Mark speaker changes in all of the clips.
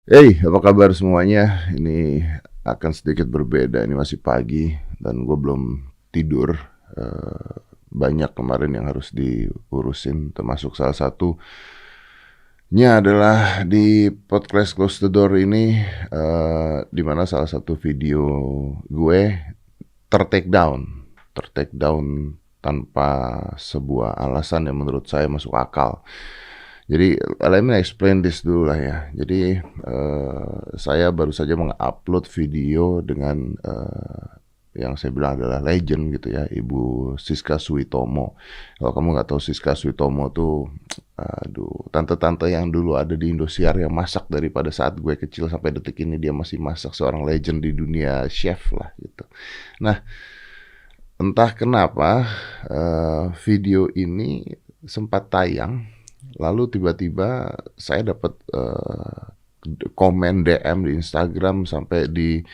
Speaker 1: Hey, apa kabar semuanya? Ini akan sedikit berbeda. Ini masih pagi dan gue belum tidur. Eh, Banyak kemarin yang harus diurusin, termasuk salah satunya adalah di podcast Close the Door ini, di mana salah satu video gue tertake down, tertake down tanpa sebuah alasan yang menurut saya masuk akal. Jadi let me explain this dulu lah ya. Jadi saya baru saja mengupload video dengan yang saya bilang adalah legend gitu ya, Ibu Siska Suitomo. Kalau kamu nggak tahu Siska Suitomo tuh, aduh, tante-tante yang dulu ada di Indosiar yang masak dari pada saat gue kecil sampai detik ini dia masih masak, seorang legend di dunia chef lah gitu. Nah, entah kenapa video ini sempat tayang, lalu tiba-tiba saya dapat komen DM di Instagram sampai di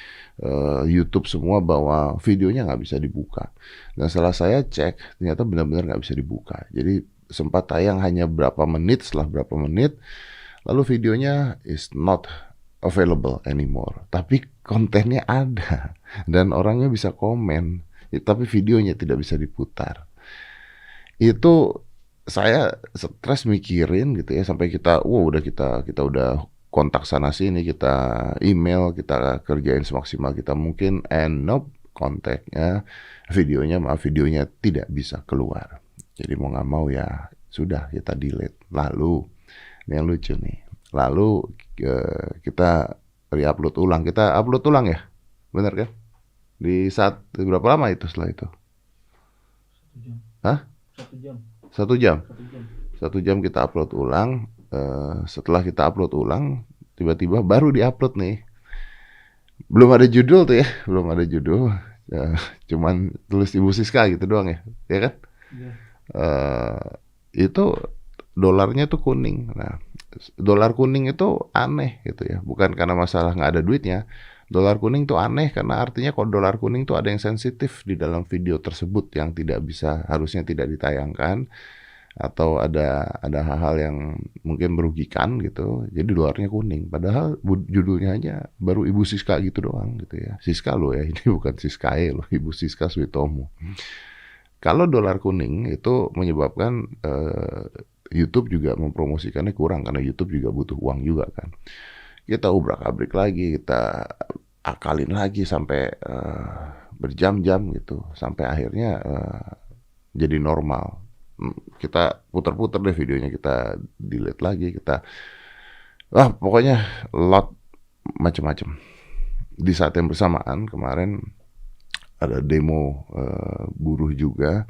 Speaker 1: YouTube semua bahwa videonya nggak bisa dibuka. Dan setelah saya cek, ternyata benar-benar nggak bisa dibuka. Jadi sempat tayang hanya berapa menit, setelah berapa menit, lalu videonya is not available anymore. Tapi kontennya ada dan orangnya bisa komen, tapi videonya tidak bisa diputar. Itu saya stres mikirin gitu ya, sampai kita udah kontak sana sini, kita email, kita kerjain semaksimal kita mungkin, and nope, kontaknya, videonya tidak bisa keluar. Jadi mau nggak mau ya sudah kita delete. Lalu ini yang lucu nih. Lalu kita re-upload ulang, kita upload ulang ya, benar kan? Di saat berapa lama itu setelah itu?
Speaker 2: 1 jam.
Speaker 1: Hah?
Speaker 2: 1 jam.
Speaker 1: 1 jam?
Speaker 2: 1 jam.
Speaker 1: 1 jam kita upload ulang. Setelah kita upload ulang, tiba-tiba baru diupload nih. Belum ada judul tuh ya, belum ada judul. Eh, Cuman tulis Ibu Siska gitu doang ya, ya kan?
Speaker 2: Iya.
Speaker 1: Eh, itu dolarnya tuh kuning. Nah, dolar kuning itu aneh gitu ya. Bukan karena masalah nggak ada duitnya. Dolar kuning tuh aneh karena artinya kalau dolar kuning tuh ada yang sensitif di dalam video tersebut yang tidak bisa, harusnya tidak ditayangkan, atau ada hal-hal yang mungkin merugikan gitu. Jadi dolarnya kuning. Padahal judulnya aja baru Ibu Siska gitu doang gitu ya. Siska loh ya, ini bukan Siskae loh, Ibu Siska Suitomo. Kalau dolar kuning itu menyebabkan YouTube juga mempromosikannya kurang karena YouTube juga butuh uang juga kan. Kita ubrak-abrik lagi, kita akalin lagi sampai berjam-jam gitu, sampai akhirnya jadi normal. Kita putar-putar deh videonya, kita delete lagi, kita pokoknya lot macam-macam. Di saat yang bersamaan kemarin ada demo buruh juga,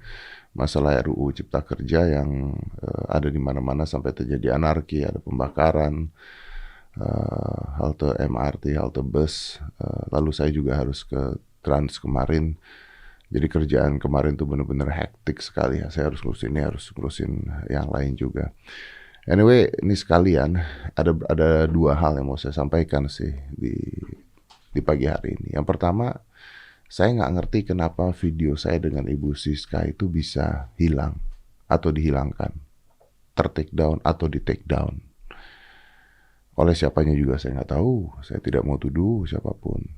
Speaker 1: masalah RUU Cipta Kerja yang ada di mana-mana sampai terjadi anarki, ada pembakaran halte MRT, halte bus. Lalu saya juga harus ke Trans kemarin. Jadi kerjaan kemarin tuh bener-bener hektik sekali ya. Saya harus ngurusin ini, harus ngurusin yang lain juga. Anyway, ini sekalian ada dua hal yang mau saya sampaikan sih di pagi hari ini. Yang pertama, saya nggak ngerti kenapa video saya dengan Ibu Siska itu bisa hilang atau dihilangkan, ter-take down atau di-take down. Oleh siapanya juga saya nggak tahu. Saya tidak mau tuduh siapapun.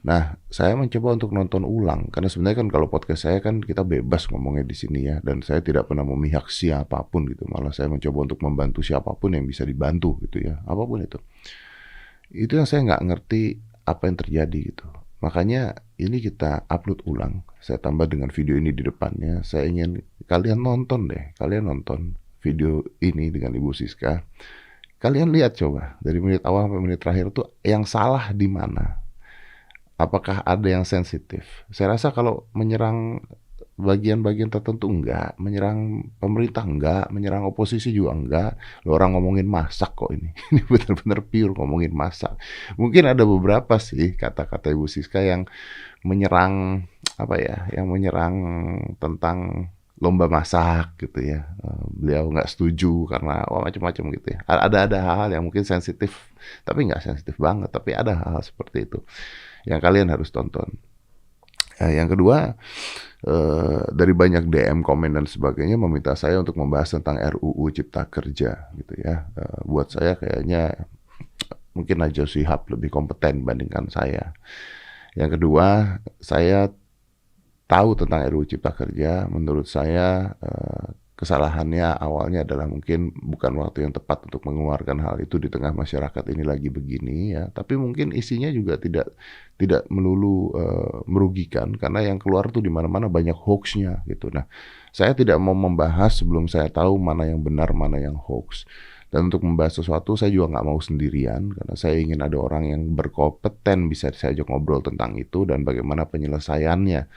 Speaker 1: Nah, saya mencoba untuk nonton ulang karena sebenarnya kan kalau podcast saya kan kita bebas ngomongnya di sini ya, dan saya tidak pernah memihak siapapun gitu. Malah saya mencoba untuk membantu siapapun yang bisa dibantu gitu ya, apapun itu. Itu yang saya nggak ngerti apa yang terjadi gitu. Makanya ini kita upload ulang. Saya tambah dengan video ini di depannya. Saya ingin kalian nonton deh, kalian nonton video ini dengan Ibu Siska. Kalian lihat coba dari menit awal sampai menit terakhir tuh yang salah di mana. Apakah ada yang sensitif? Saya rasa kalau menyerang bagian-bagian tertentu enggak, menyerang pemerintah enggak, menyerang oposisi juga enggak. Loh, orang ngomongin masak kok ini. Ini benar-benar pure ngomongin masak. Mungkin ada beberapa sih kata-kata Ibu Siska yang menyerang apa ya, yang menyerang tentang lomba masak gitu ya. Beliau nggak setuju karena macam-macam gitu ya. Ada hal-hal yang mungkin sensitif, tapi nggak sensitif banget. Tapi ada hal-hal seperti itu yang kalian harus tonton. Yang kedua, dari banyak DM, komen dan sebagainya meminta saya untuk membahas tentang RUU Cipta Kerja gitu ya. Buat saya kayaknya mungkin Najwa Shihab lebih kompeten dibandingkan saya. Yang kedua, saya tahu tentang RUU Cipta Kerja. Menurut saya kesalahannya awalnya adalah mungkin bukan waktu yang tepat untuk mengeluarkan hal itu di tengah masyarakat ini lagi begini ya. Tapi mungkin isinya juga tidak melulu merugikan, karena yang keluar tuh di mana-mana banyak hoaxnya gitu. Nah, saya tidak mau membahas sebelum saya tahu mana yang benar, mana yang hoax. Dan untuk membahas sesuatu saya juga nggak mau sendirian, karena saya ingin ada orang yang berkompeten bisa saya ajak ngobrol tentang itu dan bagaimana penyelesaiannya,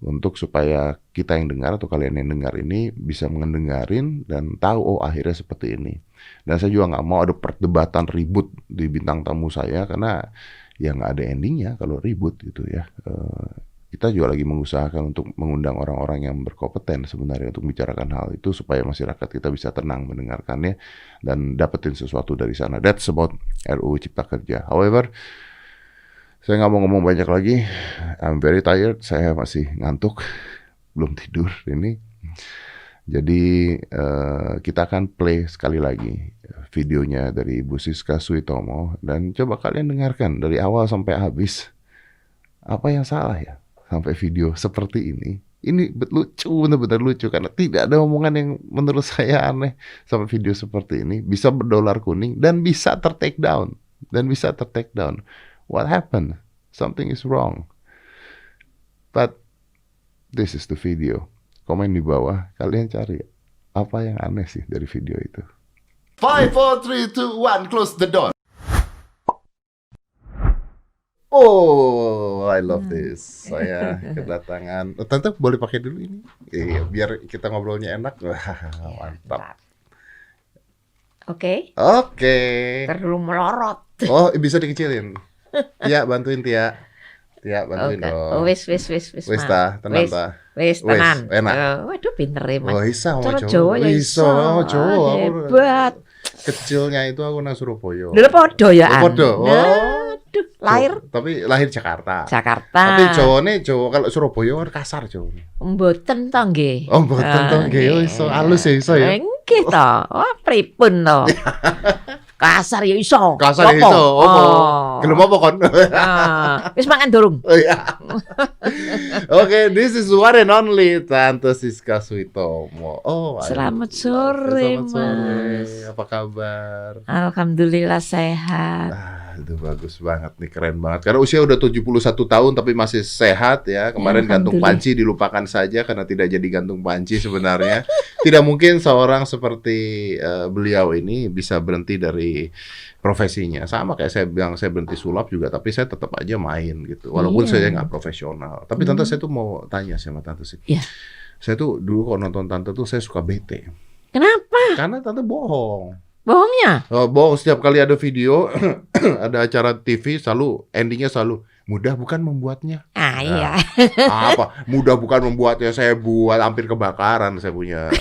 Speaker 1: untuk supaya kita yang dengar atau kalian yang dengar ini bisa mendengarin dan tahu oh akhirnya seperti ini. Dan saya juga nggak mau ada perdebatan ribut di bintang tamu saya, karena ya nggak ada endingnya kalau ribut gitu ya. Kita juga lagi mengusahakan untuk mengundang orang-orang yang berkompeten sebenarnya untuk bicarakan hal itu supaya masyarakat kita bisa tenang mendengarkannya dan dapetin sesuatu dari sana. That's about RUU Cipta Kerja. However, saya nggak mau ngomong banyak lagi. I'm very tired. Saya masih ngantuk, belum tidur ini. Jadi kita akan play sekali lagi videonya dari Ibu Siska Suitomo dan coba kalian dengarkan dari awal sampai habis. Apa yang salah ya sampai video seperti ini? Ini lucu, benar-benar lucu karena tidak ada omongan yang menurut saya aneh sampai video seperti ini bisa berdolar kuning dan bisa ter-take down. What happened? Something is wrong. But this is the video. Komen di bawah, kalian cari apa yang aneh sih dari video itu. 5, 4, 3, 2, 1, close the door. Oh, I love this. Saya kedatangan. Tante boleh pakai dulu ini? Iya, biar kita ngobrolnya enak. Mantap.
Speaker 3: Oke.
Speaker 2: Terlalu melorot.
Speaker 1: Oh, bisa dikecilin. Tia, bantuin Tia. Tia, bantuin dong.
Speaker 3: Wis.
Speaker 1: Wis ta, tenang ta.
Speaker 3: Wis, tenan.
Speaker 1: Enak.
Speaker 3: Waduh, pinter ya, Mas.
Speaker 1: Oh, isa
Speaker 3: Cara
Speaker 1: sama
Speaker 3: Jawa ya
Speaker 1: Iso, Jawa.
Speaker 3: Hebat.
Speaker 1: Kecilnya itu aku nang Surabaya.
Speaker 3: Dulu podo ya, An.
Speaker 1: Podo.
Speaker 3: Aduh, lahir
Speaker 1: Tapi lahir Jakarta.
Speaker 3: Jakarta.
Speaker 1: Tapi Jawa kalau Surabaya kan kasar Jawa.
Speaker 3: Mboten to nggih.
Speaker 1: Oh, mboten to nggih. Iso halus ya iso ya.
Speaker 3: Nggih to. Wah, pripun to. Kasar ya iso.
Speaker 1: Kasar ya iso. Gelem apa kon?
Speaker 3: Wis mangan durung.
Speaker 1: Oh iya. Oke, this is one and only Tante Siska Suitomo. Oh,
Speaker 3: Selamat sore,
Speaker 1: selamat sore.
Speaker 3: Mas.
Speaker 1: Apa kabar?
Speaker 3: Alhamdulillah sehat.
Speaker 1: Itu bagus banget nih, keren banget. Karena usia udah 71 tahun tapi masih sehat ya. Kemarin gantung panci dilupakan saja karena tidak jadi gantung panci sebenarnya. Tidak mungkin seorang seperti beliau ini bisa berhenti dari profesinya. Sama kayak saya bilang, saya berhenti sulap juga, tapi saya tetap aja main gitu. Walaupun saya nggak profesional. Tapi Tante, saya tuh mau tanya sama Tante sih.
Speaker 3: Iya.
Speaker 1: Saya tuh dulu kalau nonton Tante tuh saya suka bete.
Speaker 3: Kenapa?
Speaker 1: Karena Tante bohong.
Speaker 3: Bohongnya?
Speaker 1: Oh, bohong, setiap kali ada video, ada acara TV, selalu endingnya selalu mudah bukan membuatnya.
Speaker 3: Iya.
Speaker 1: Apa? Mudah bukan membuatnya, saya buat hampir kebakaran saya punya.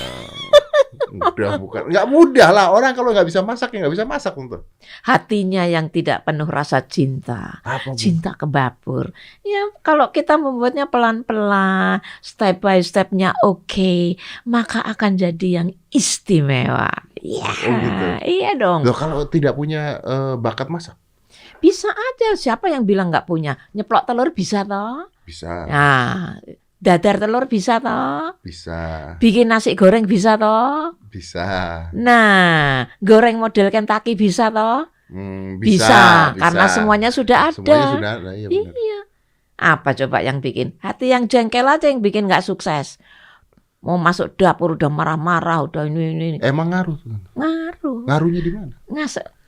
Speaker 1: Mudah bukan, nggak mudah lah. Orang kalau nggak bisa masak ya nggak bisa masak untuk.
Speaker 3: Hatinya yang tidak penuh rasa cinta.
Speaker 1: Apa, Bu?
Speaker 3: Cinta kebabur. Ya kalau kita membuatnya pelan-pelan, step by stepnya oke, maka akan jadi yang istimewa. Iya,
Speaker 1: gitu.
Speaker 3: Iya dong.
Speaker 1: Loh, kalau tidak punya bakat masak?
Speaker 3: Bisa aja. Siapa yang bilang nggak punya? Nyeplok telur bisa toh?
Speaker 1: Bisa.
Speaker 3: Nah, dadar telur bisa toh?
Speaker 1: Bisa.
Speaker 3: Bikin nasi goreng bisa toh?
Speaker 1: Bisa.
Speaker 3: Nah, goreng model Kentucky bisa toh? Bisa, karena semuanya sudah ada.
Speaker 1: Semuanya sudah ada, iya benar.
Speaker 3: Iya. Apa coba yang bikin? Hati yang jengkel aja yang bikin nggak sukses. Mau masuk dapur udah marah-marah, udah ini.
Speaker 1: Emang ngaruh?
Speaker 3: Ngaruh.
Speaker 1: Ngaruhnya di mana?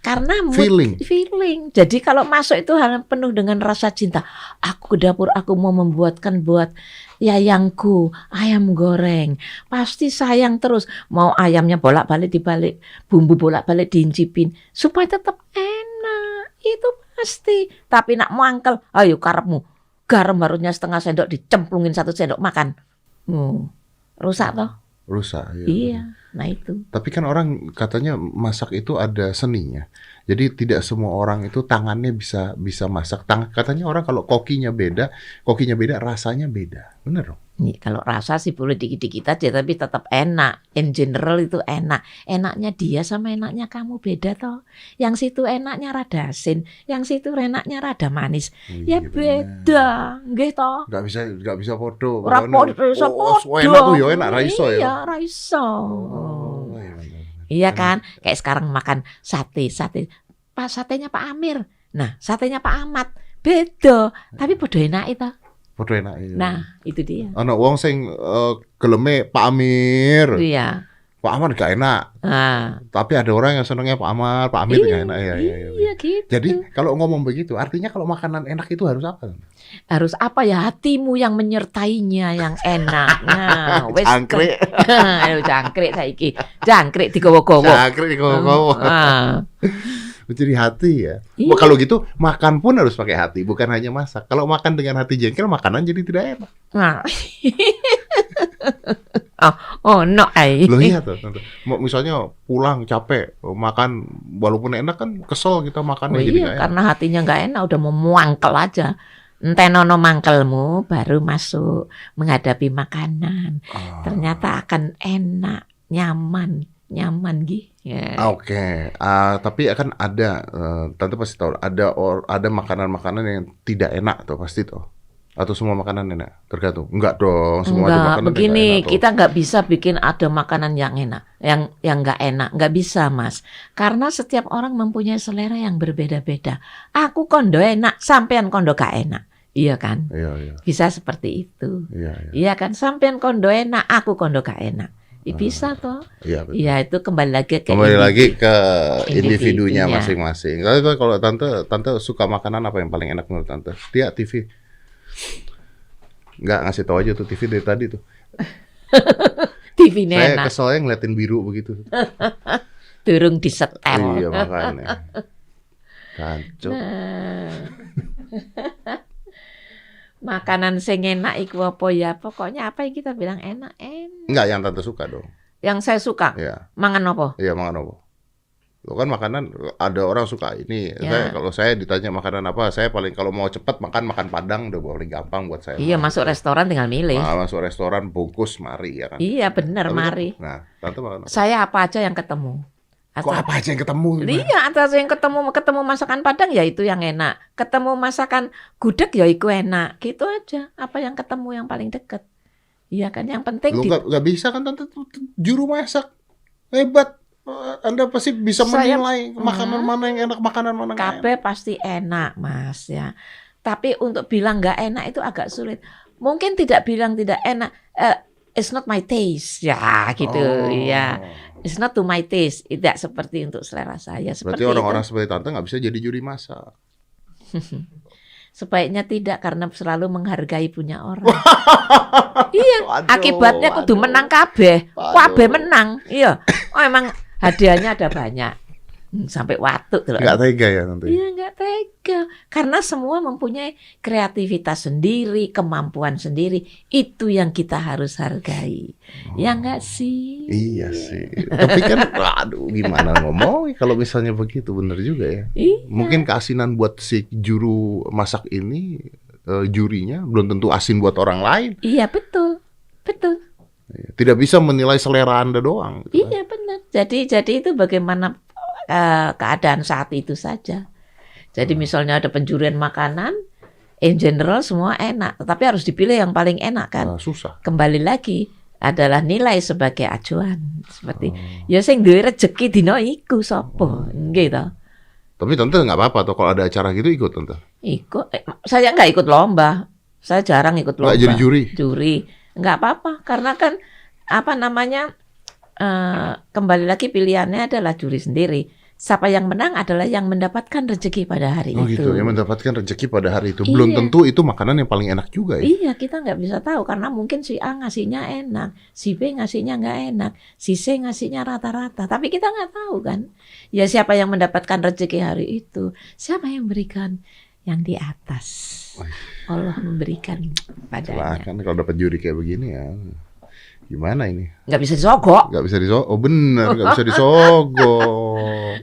Speaker 3: Karena mood,
Speaker 1: Feeling.
Speaker 3: Jadi kalau masuk itu hal penuh dengan rasa cinta. Aku ke dapur, aku mau membuatkan buat yayangku ayam goreng. Pasti sayang terus. Mau ayamnya bolak-balik dibalik, bumbu bolak-balik diincipin supaya tetap enak. Itu pasti. Tapi nak mangkel, ayo karepmu. Garam harusnya setengah sendok dicemplungin 1 sendok makan. Rusak toh?
Speaker 1: Rusak.
Speaker 3: Iya. Nah itu.
Speaker 1: Tapi kan orang katanya masak itu ada seninya. Jadi tidak semua orang itu tangannya bisa masak. Katanya orang kalau kokinya beda rasanya beda. Bener dong?
Speaker 3: Nih, kalau rasa sih boleh dikit-dikit aja, tapi tetap enak. In general itu enak. Enaknya dia sama enaknya kamu beda toh. Yang situ enaknya rada asin, yang situ enaknya rada manis. Ya
Speaker 1: Iya,
Speaker 3: beda, nggih toh.
Speaker 1: Nggak bisa podo.
Speaker 3: Ora podo, iso podo.
Speaker 1: Enak tuh ya enak ra iso ya.
Speaker 3: Iya, ra iso.
Speaker 1: Oh, iya, benar.
Speaker 3: Iya kan? Kayak sekarang makan sate. Satenya Pak Amir. Nah, satenya Pak Ahmad. Beda, tapi podo enak itu.
Speaker 1: Podo enak ya.
Speaker 3: Nah, itu dia.
Speaker 1: Ana wong sing geleme Pak Amir.
Speaker 3: Iya.
Speaker 1: Pak Amar gak enak.
Speaker 3: Nah,
Speaker 1: Tapi ada orang yang senengnya Pak Amar, Pak Amir gak enak.
Speaker 3: iya gitu.
Speaker 1: Jadi kalau ngomong begitu, artinya kalau makanan enak itu harus apa?
Speaker 3: Harus apa ya, hatimu yang menyertainya yang enak. Nah, wes
Speaker 1: Jangkrik.
Speaker 3: jangkrik saiki. Jangkrik digowo-gowo.
Speaker 1: Jangkrik kowo-kowo.
Speaker 3: Ah.
Speaker 1: Jadi hati ya.
Speaker 3: Iya.
Speaker 1: Kalau gitu makan pun harus pakai hati, bukan hanya masak. Kalau makan dengan hati jengkel, makanan jadi tidak enak.
Speaker 3: Nah. oh no ai.
Speaker 1: Loh iya tuh, Tante. Misalnya pulang capek, makan walaupun enak kan kesel kita makannya
Speaker 3: Oh
Speaker 1: jadi
Speaker 3: iya,
Speaker 1: nggak enak.
Speaker 3: karena hatinya nggak enak, udah mau muangkel aja. Entenono mangkelmu baru masuk menghadapi makanan. Ternyata akan enak, nyaman gih. Ya.
Speaker 1: Oke, tapi akan ada, Tante pasti tahu, ada makanan-makanan yang tidak enak tuh pasti tuh. Atau semua makanan enak? Tergantung. Enggak dong, semua ada
Speaker 3: Enggak,
Speaker 1: makanan yang
Speaker 3: begini,
Speaker 1: nggak enak tuh.
Speaker 3: kita nggak bisa bikin ada makanan yang enak, yang nggak enak, nggak bisa Mas. Karena setiap orang mempunyai selera yang berbeda-beda. Aku kondo enak, sampean kondo gak enak, iya kan?
Speaker 1: Iya.
Speaker 3: Bisa seperti itu,
Speaker 1: Iya.
Speaker 3: iya kan? Sampean kondo enak, aku kondo gak enak, bisa toh?
Speaker 1: Iya, betul.
Speaker 3: Iya itu kembali lagi ke
Speaker 1: Kembali
Speaker 3: individu.
Speaker 1: lagi ke individunya
Speaker 3: Individunya.
Speaker 1: masing-masing. Kalau tante suka makanan apa yang paling enak menurut Tante? Dia TV. Nggak ngasih tahu aja tuh TV dari tadi tuh.
Speaker 3: TV-nya
Speaker 1: Saya
Speaker 3: enak,
Speaker 1: keselnya ngeliatin biru begitu.
Speaker 3: durung disetel.
Speaker 1: Iya makanya. Kacau.
Speaker 3: Nah. Makanan sing enak iku apa ya? Pokoknya apa yang kita bilang enak.
Speaker 1: Enggak yang Tante suka dong.
Speaker 3: Yang saya suka,
Speaker 1: Iya.
Speaker 3: mangan apa?
Speaker 1: Iya makan apa? Lo kan makanan ada orang suka ini.
Speaker 3: Ya.
Speaker 1: Kalau saya ditanya makanan apa, saya paling kalau mau cepat makan Padang udah paling gampang buat saya.
Speaker 3: Iya, masuk restoran tinggal milih.
Speaker 1: Masuk restoran bungkus mari ya kan.
Speaker 3: Iya, bener,
Speaker 1: Tapi kan-
Speaker 3: mari.
Speaker 1: Nah, Tante makan apa?
Speaker 3: Saya apa aja yang ketemu.
Speaker 1: Kok apa aja yang ketemu?
Speaker 3: Iya, atas yang ketemu masakan Padang ya itu yang enak. Ketemu masakan gudeg ya itu enak. Gitu aja. Apa yang ketemu yang paling deket. Iya kan, yang penting
Speaker 1: Lu nggak bisa kan Tante juru masak hebat. Anda pasti bisa
Speaker 3: Saya-
Speaker 1: menilai makanan mana yang enak, makanan mana nggak enak.
Speaker 3: KB pasti enak, Mas ya. Tapi untuk bilang nggak enak itu agak sulit. Mungkin tidak bilang tidak enak. It's not my taste, ya gitu,
Speaker 1: Oh.
Speaker 3: ya. It's not to my taste. Tidak seperti untuk selera saya.
Speaker 1: Berarti
Speaker 3: Seperti
Speaker 1: orang-orang
Speaker 3: itu.
Speaker 1: seperti Tante nggak bisa jadi juri masak.
Speaker 3: Sebaiknya tidak karena selalu menghargai punya orang. Iya,
Speaker 1: Waduh,
Speaker 3: akibatnya kudu
Speaker 1: waduh.
Speaker 3: menang kabeh.
Speaker 1: Waduh.
Speaker 3: Kabeh menang. Iya. Oh emang hadiahnya ada banyak. Sampai watuk tuh.
Speaker 1: Nggak tega ya Tante.
Speaker 3: Iya nggak tega. Karena semua mempunyai kreativitas sendiri, kemampuan sendiri. Itu yang kita harus hargai. Ya nggak sih?
Speaker 1: Iya sih. Tapi kan, aduh gimana ngomong kalau misalnya begitu, bener juga ya.
Speaker 3: Iya.
Speaker 1: Mungkin keasinan buat si juru masak ini, jurinya belum tentu asin buat orang lain.
Speaker 3: Iya betul. Betul.
Speaker 1: Tidak bisa menilai selera Anda doang. Gitu kan.
Speaker 3: Iya benar. Jadi itu bagaimana keadaan saat itu saja. Jadi misalnya ada penjurian makanan, in general semua enak, tetapi harus dipilih yang paling enak kan.
Speaker 1: Susah.
Speaker 3: Kembali lagi adalah nilai sebagai acuan. Seperti ya sing duwe rejeki dina iku sapa, nggih to.
Speaker 1: Tapi Tante nggak apa-apa tuh kalau ada acara gitu ikut Tante.
Speaker 3: Ikut saya nggak ikut lomba. Saya jarang ikut lomba.
Speaker 1: Nggak jadi juri.
Speaker 3: Juri. Nggak apa-apa karena kan apa namanya kembali lagi pilihannya adalah juri sendiri. Siapa yang menang adalah yang mendapatkan rezeki pada hari
Speaker 1: Oh
Speaker 3: itu.
Speaker 1: gitu, yang mendapatkan rezeki pada hari itu. Belum
Speaker 3: Iya.
Speaker 1: tentu itu makanan yang paling enak juga ya.
Speaker 3: Iya, kita nggak bisa tahu karena mungkin si A ngasihnya enak, si B ngasihnya nggak enak, si C ngasihnya rata-rata. Tapi kita nggak tahu kan. Ya siapa yang mendapatkan rezeki hari itu? Siapa yang berikan? Yang di atas. Allah memberikan padanya.
Speaker 1: Silahkan kalau dapat juri kayak begini ya. Gimana ini?
Speaker 3: Nggak bisa disogok.
Speaker 1: Nggak bisa disogok. Oh bener, nggak bisa disogok.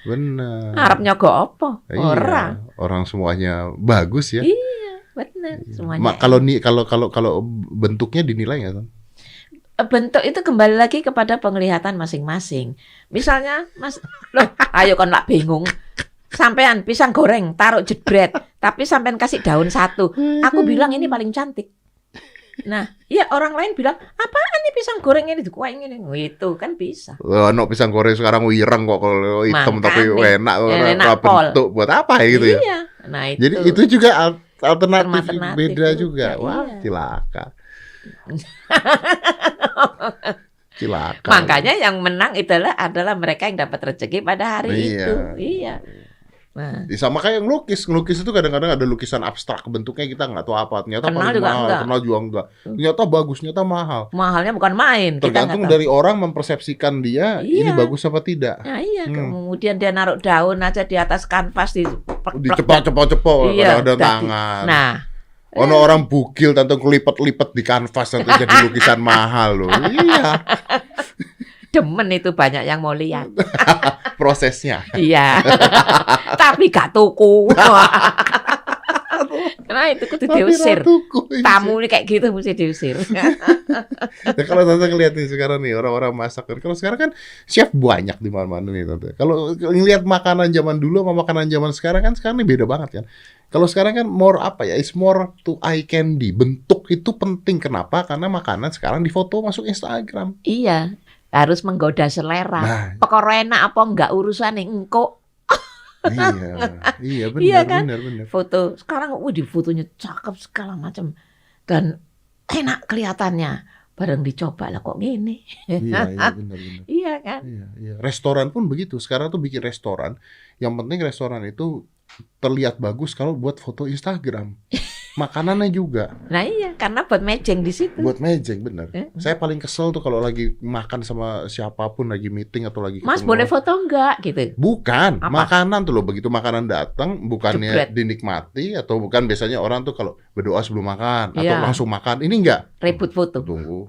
Speaker 1: Bener.
Speaker 3: Arab nyogok apa?
Speaker 1: Iya,
Speaker 3: Orang.
Speaker 1: orang semuanya bagus ya.
Speaker 3: Iya. benar semuanya.
Speaker 1: Kalau bentuknya dinilai nggak kan?
Speaker 3: Bentuk itu kembali lagi kepada penglihatan masing-masing. Misalnya, Mas, loh, ayo kan lah bingung. Sampean pisang goreng taruh jebret, tapi sampean kasih daun satu. Aku bilang ini paling cantik. Nah, ya orang lain bilang, apaan nih pisang goreng ini dikuain ini, itu kan bisa.
Speaker 1: No pisang goreng sekarang wireng kok kalau hitam tapi enak
Speaker 3: pol.
Speaker 1: bentuk buat apa ya gitu ya?
Speaker 3: Iya. Nah itu.
Speaker 1: Jadi itu juga alternatif beda
Speaker 3: itu.
Speaker 1: juga.
Speaker 3: Ya,
Speaker 1: wah,
Speaker 3: iya.
Speaker 1: Cilaka. Cilaka.
Speaker 3: Makanya yang menang adalah mereka yang dapat rezeki pada hari
Speaker 1: Iya.
Speaker 3: itu. Iya. Nah,
Speaker 1: Sama kayak ngelukis itu kadang-kadang ada lukisan abstrak bentuknya kita nggak tahu apa, ternyata
Speaker 3: Kenal
Speaker 1: paling
Speaker 3: juga
Speaker 1: mahal,
Speaker 3: enggak.
Speaker 1: kenal juga enggak, ternyata bagus, ternyata mahal.
Speaker 3: mahalnya bukan main. Kita
Speaker 1: Tergantung
Speaker 3: nggak tahu.
Speaker 1: dari orang mempersepsikan dia ini
Speaker 3: Iya.
Speaker 1: bagus apa tidak.
Speaker 3: Nah, iya. Kemudian dia naruh daun aja di atas kanvas
Speaker 1: Dicepat-cepat
Speaker 3: Iya,
Speaker 1: ada
Speaker 3: tadi.
Speaker 1: tangan.
Speaker 3: Nah,
Speaker 1: Ono orang bugil tante kelipet-lipet di kanvas nanti jadi lukisan mahal loh. Iya,
Speaker 3: demen itu banyak yang mau lihat.
Speaker 1: prosesnya.
Speaker 3: Iya. Tapi gak tuku. Karena itu kudu diusir. Tamu ini kayak gitu mesti diusir.
Speaker 1: Ya, kalau tante ngeliat nih sekarang nih orang-orang masak, kalau sekarang kan chef banyak di mana-mana nih tante. Kalau ngeliat makanan zaman dulu sama makanan zaman sekarang nih beda banget kan. Kalau sekarang kan more apa ya? It's more to eye candy. Bentuk itu penting. Kenapa? Karena makanan sekarang difoto masuk Instagram.
Speaker 3: Iya, harus menggoda selera.
Speaker 1: Nah.
Speaker 3: Pokoknya enak apa enggak urusan nih engko.
Speaker 1: Iya benar,
Speaker 3: Iya kan?
Speaker 1: benar.
Speaker 3: Foto sekarang, di fotonya cakep segala macam dan enak kelihatannya. Bareng dicoba lah kok gini.
Speaker 1: Iya benar.
Speaker 3: Iya kan?
Speaker 1: Iya. Restoran pun begitu. Sekarang tuh bikin restoran. Yang penting restoran itu terlihat bagus kalau buat foto Instagram. Makanannya juga.
Speaker 3: Nah iya, karena buat mejeng di situ.
Speaker 1: Buat mejeng, bener. Saya paling kesel tuh kalau lagi makan sama siapapun, lagi meeting atau lagi
Speaker 3: Mas
Speaker 1: ketemu.
Speaker 3: boleh foto enggak gitu?
Speaker 1: Bukan,
Speaker 3: Apa?
Speaker 1: Makanan tuh loh. Begitu makanan datang, bukannya
Speaker 3: Jebret.
Speaker 1: dinikmati atau bukan biasanya orang tuh kalau berdoa sebelum makan atau
Speaker 3: Iya.
Speaker 1: langsung makan. Ini enggak.
Speaker 3: Ribut foto.
Speaker 1: Tunggu.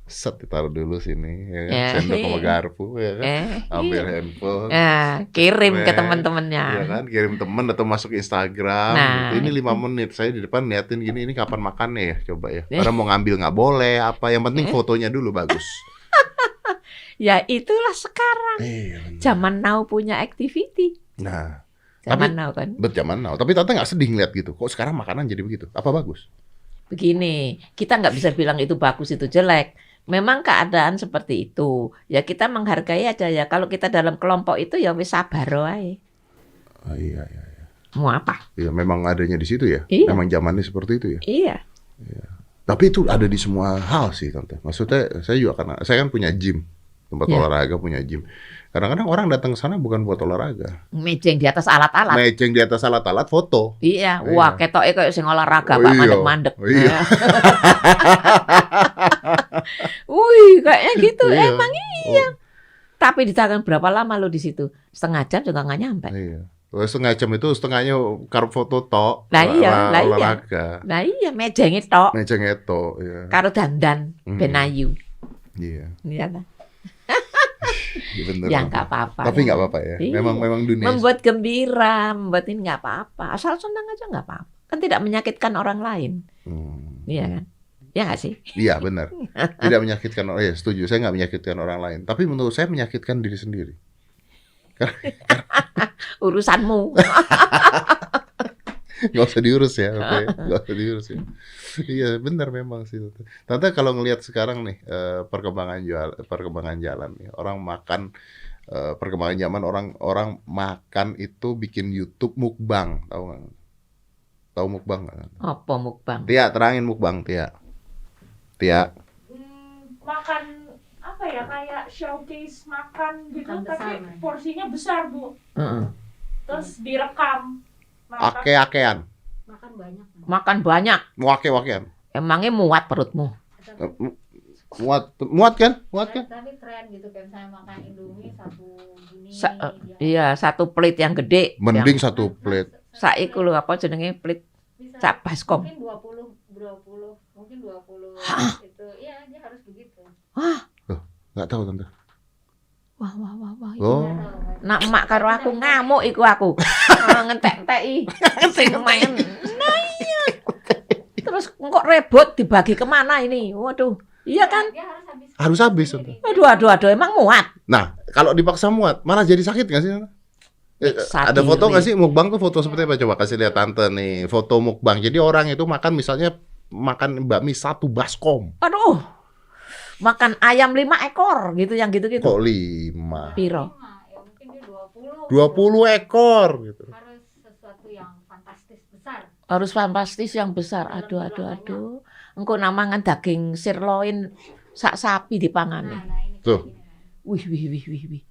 Speaker 1: Set ditaruh dulu sini, ya kan?
Speaker 3: Ya.
Speaker 1: Sendok sama garpu, ya kan? Ambil
Speaker 3: Iya.
Speaker 1: handphone.
Speaker 3: Kirim ke
Speaker 1: Iya
Speaker 3: teman-temannya.
Speaker 1: kan, kirim temen atau masuk Instagram.
Speaker 3: Nah,
Speaker 1: Ini 5 menit, saya di depan liatin gini, ini kapan makannya ya, coba ya. Orang mau ngambil nggak boleh, apa yang penting fotonya dulu bagus.
Speaker 3: Ya itulah sekarang.
Speaker 1: Bener.
Speaker 3: Zaman now punya activity.
Speaker 1: Nah,
Speaker 3: Zaman now kan.
Speaker 1: zaman now. Tapi tante nggak sedih ngeliat gitu. Kok sekarang makanan jadi begitu? Apa bagus?
Speaker 3: Begini, kita nggak bisa bilang itu bagus itu jelek. Memang keadaan seperti itu. Ya kita menghargai aja ya. Kalau kita dalam kelompok itu ya wis sabar wae.
Speaker 1: Oh, iya.
Speaker 3: Mau apa?
Speaker 1: Iya, memang adanya di situ ya.
Speaker 3: Iya.
Speaker 1: Memang zamannya seperti itu ya.
Speaker 3: Iya.
Speaker 1: Tapi itu ada di semua hal sih tante. Maksudnya saya juga karena saya kan punya gym, tempat
Speaker 3: Iya.
Speaker 1: olahraga, punya gym. Kadang-kadang orang datang ke sana bukan buat olahraga.
Speaker 3: Mejeng di atas alat-alat.
Speaker 1: Mejeng di atas alat-alat foto.
Speaker 3: Iya,
Speaker 1: Iya.
Speaker 3: wah ketoke kayak sing olahraga
Speaker 1: Oh,
Speaker 3: Pak
Speaker 1: iya.
Speaker 3: mandek-mandek.
Speaker 1: Iya.
Speaker 3: Wih, kayaknya gitu.
Speaker 1: Iya.
Speaker 3: Emang iya. Tapi ditahan berapa lama lo di situ? Setengah jam juga nggak nyampe.
Speaker 1: Iya. Setengah jam itu setengahnya karep foto tok.
Speaker 3: Lah iya.
Speaker 1: Olahraga.
Speaker 3: Nah iya, mejengnya tok.
Speaker 1: Mejeng itu, ya.
Speaker 3: Karo dandan ben ayu.
Speaker 1: Iya.
Speaker 3: Iya kan?
Speaker 1: Bener.
Speaker 3: Ya nggak apa-apa.
Speaker 1: Tapi nggak apa-apa ya.
Speaker 3: Iya.
Speaker 1: Memang dunia.
Speaker 3: Membuat gembira, membuat ini nggak apa-apa. Asal senang aja nggak apa-apa. Kan tidak menyakitkan orang lain. Iya kan? Ya nggak sih?
Speaker 1: Iya benar. Tidak menyakitkan orang. Ya setuju. Saya nggak menyakitkan orang lain. Tapi menurut saya menyakitkan diri sendiri.
Speaker 3: Urusanmu.
Speaker 1: Nggak usah diurus ya, oke? Nggak usah diurus ya. Iya benar memang sih. Tante kalau ngelihat sekarang nih perkembangan jalan nih, orang makan perkembangan zaman orang makan itu bikin YouTube mukbang, tahu nggak? Tahu mukbang nggak?
Speaker 3: Apa mukbang?
Speaker 1: Tia terangin mukbang Tia.
Speaker 2: Makan apa ya, kayak showcase makan gitu,
Speaker 4: Makan besar,
Speaker 2: tapi
Speaker 4: Mas.
Speaker 2: porsinya besar Bu.
Speaker 3: Heeh.
Speaker 2: Terus direkam.
Speaker 1: Ake-akean,
Speaker 4: Makan banyak. Mas.
Speaker 3: Makan banyak.
Speaker 1: wake-wakean.
Speaker 3: Emangnya muat perutmu?
Speaker 1: Muat kan?
Speaker 4: Tapi tren gitu, kayak misalnya makan Indomie satu gini.
Speaker 3: Iya, satu plate yang gede.
Speaker 1: Mending
Speaker 3: Yang,
Speaker 1: satu plate.
Speaker 3: saiku lho apa jenenge plate
Speaker 4: bisa
Speaker 3: sak baskom.
Speaker 4: mungkin 20, mungkin 20 itu. Iya, dia harus begitu.
Speaker 1: Nggak tahu tante.
Speaker 3: Wah.
Speaker 1: Oh.
Speaker 4: Nggak tahu, Mas.
Speaker 3: Nak emak karo aku ngamuk iku aku. Ngentek-enteki. Sing main. Nah iya. kok rebut dibagi kemana ini? Waduh, iya kan?
Speaker 4: Dia harus habis.
Speaker 1: Harus habis,
Speaker 4: sendiri.
Speaker 3: Aduh, emang muat.
Speaker 1: Nah, kalau dipaksa muat, malah jadi sakit nggak sih?
Speaker 3: Nyiksa
Speaker 1: Ada foto
Speaker 3: diri.
Speaker 1: nggak sih mukbang tuh foto seperti apa? Coba kasih lihat tante nih, foto mukbang. Jadi orang itu makan misalnya makan bakmi 1 baskom.
Speaker 3: Aduh, makan ayam 5 ekor gitu, yang gitu-gitu.
Speaker 1: Kok 5?
Speaker 3: Piro?
Speaker 4: Ya mungkin dia 20.
Speaker 1: 20 ekor gitu.
Speaker 4: Harus sesuatu yang fantastis besar.
Speaker 3: Harus fantastis yang besar. Aduh. Engko namangan daging sirloin sak sapi dipangane.
Speaker 4: Nah ini
Speaker 1: Tuh.
Speaker 4: kayak gini,